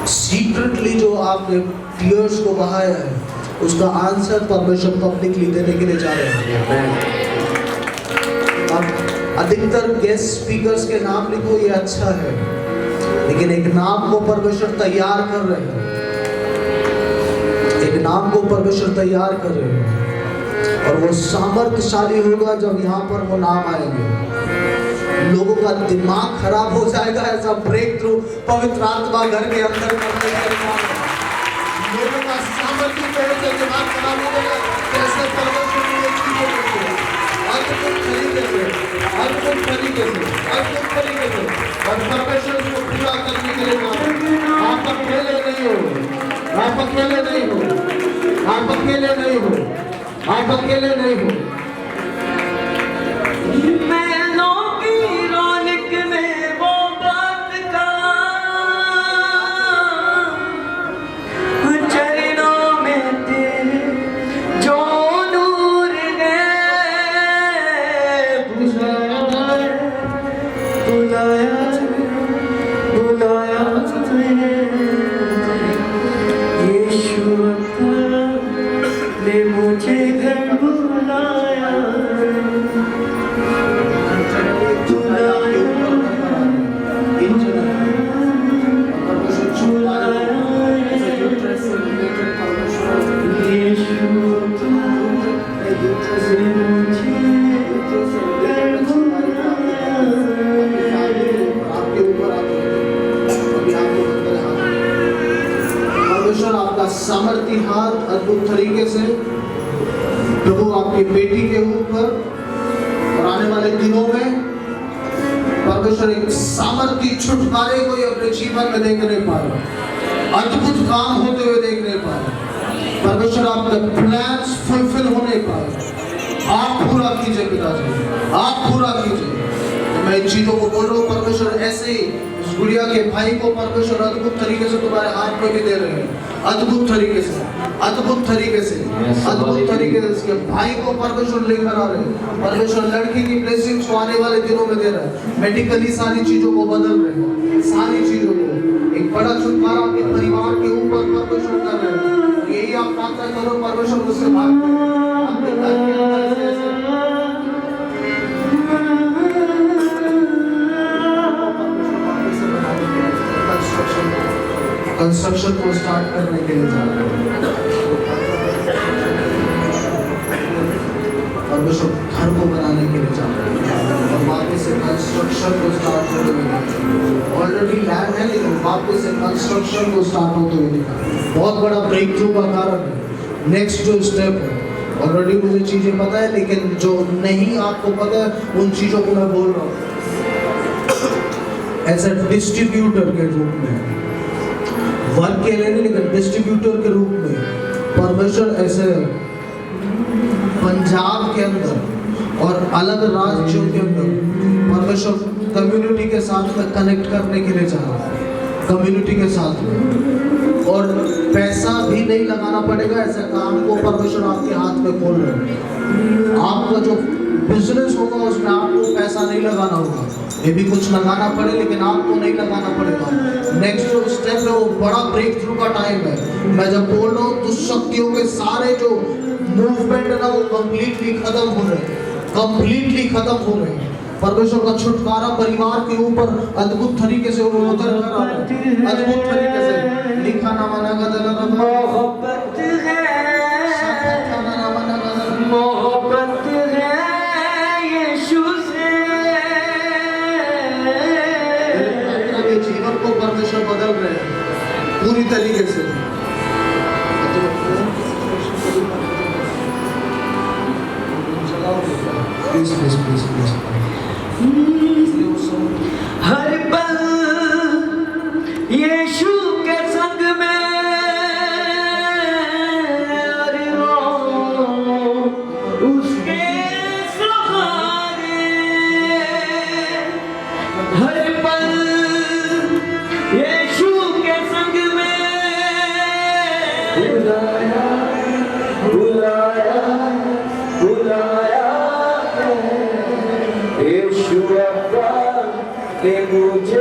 सीक्रेटली जो आपने टीयर्स को बहाया है, उसका आंसर परमेश्वर पब्लिकली देने के लिए जा रहे हैं। अब अधिकतर गेस्ट स्पीकर्स के नाम लिखो, ये अच्छा है, लेकिन एक नाम को परमेश्वर तैयार कर रहे हैं, एक नाम को परमेश्वर तैयार कर रहे हैं और वो सामर्थ्यशाली होगा जब यहाँ पर वो नाम आएंगे। लोगों का दिमाग खराब हो जाएगा, ऐसा ब्रेक थ्रू पवित्र आत्मा घर के अंदर करने के लिए। लोगों का सामर्थ्य तौर से दिमाग खराब हो जाएगा, कैसे परमेश्वर ने ये चीजें करते हैं अद्भुत तरीके से, अद्भुत तरीके से, अद्भुत तरीके से, और परमेश्वर को पूरा करने के लिए आप अकेले नहीं हो, आप अकेले नहीं हो, आप अकेले नहीं हो, आप अकेले नहीं हो। महलों की रौनक में वो बात का चरणों में तेरे जो नूर है, बुलाया बुलाया बुलाया यीशु ने मुझे घर बुलाया। सामर्थी हाथ अद्भुत तरीके से प्रभु आपकी बेटी के ऊपर और आने वाले दिनों में परमेश्वर एक सामर्थी छुटकारे को अपने जीवन में देखने पाए, अद्भुत काम होते हुए देखने पाए, परमेश्वर आपके प्लान्स फुलफिल होने पाए। आप पूरा कीजिए पिताजी, आप पूरा कीजिए। तो मैं इन चीजों को बोल रहा हूँ, परमेश्वर ऐसे ही उस गुड़िया के भाई को परमेश्वर अद्भुत तरीके से तुम्हारे हाथ में भी दे रहे हैं, अद्भुत तरीके से, अद्भुत तरीके से, अद्भुत तरीके से उसके भाई को परमेश्वर लेकर आ रहे हैं। परमेश्वर लड़की की ब्लेसिंग्स को आने वाले दिनों में दे रहा है, मेडिकली सारी चीजों को बदल रहे हैं, सारी चीजों को एक बड़ा छुटकारा आपके परिवार के ऊपर परमेश्वर कर रहे हैं। यही आप प्रार्थना करो, परमेश्वर उससे बात आपके घर के अंदर से ऐसे कंस्ट्रक्शन को स्टार्ट करने के लिए जा रहे हैं। परमेश्वर घर को बनाने के लिए जा रहे हैं और वापस से कंस्ट्रक्शन को स्टार्ट होते हुए ऑलरेडी लैंड है, लेकिन वापस से कंस्ट्रक्शन को स्टार्ट होते हुए दिखा। बहुत बड़ा ब्रेक थ्रू का कारण है। नेक्स्ट जो स्टेप है, ऑलरेडी मुझे चीजें पता है, लेकिन जो नहीं आपको पता है उन चीजों को मैं बोल रहा हूँ। एज ए डिस्ट्रीब्यूटर के रूप में, वर्क के लिए नहीं लेकिन डिस्ट्रीब्यूटर के रूप में परमेश्वर ऐसे पंजाब के अंदर और अलग राज्यों के अंदर परमेश्वर कम्युनिटी के साथ में कनेक्ट करने के लिए चाह रहा है, कम्युनिटी के साथ में, और पैसा भी नहीं लगाना पड़ेगा। ऐसे काम को परमेश्वर आपके हाथ में खोल रहे हैं। आपका जो बिजनेस होगा उसमें आपको पैसा नहीं लगाना होगा, ये भी कुछ लगाना पड़े लेकिन आपको नहीं लगाना पड़ेगा। नेक्स्ट जो स्टेप है वो बड़ा ब्रेक थ्रू का टाइम है। मैं जब बोल रहा हूँ दुष्शक्तियों के सारे जो मूवमेंट है ना वो कंप्लीटली खत्म हो रहे हैं, कंप्लीटली खत्म हो रहे हैं। परमेश्वर का छुटकारा परिवार के ऊपर अद्भुत तरीके से वो उतर कर आ रहा है, अद्भुत तरीके से। लिखा ना माना गदला मोहब्बत है, मोहब्बत है यीशु से। अपने जीवन को परमेश्वर बदल रहे हैं पूरी तरीके से। प्लीज प्लीज प्लीज प्लीज हर पल यीशु के संग में, अरे वो उसके सहारे, हर पल यीशु के संग में। बुलाया बुलाया बुलाया यीशु अब्बा के मुझे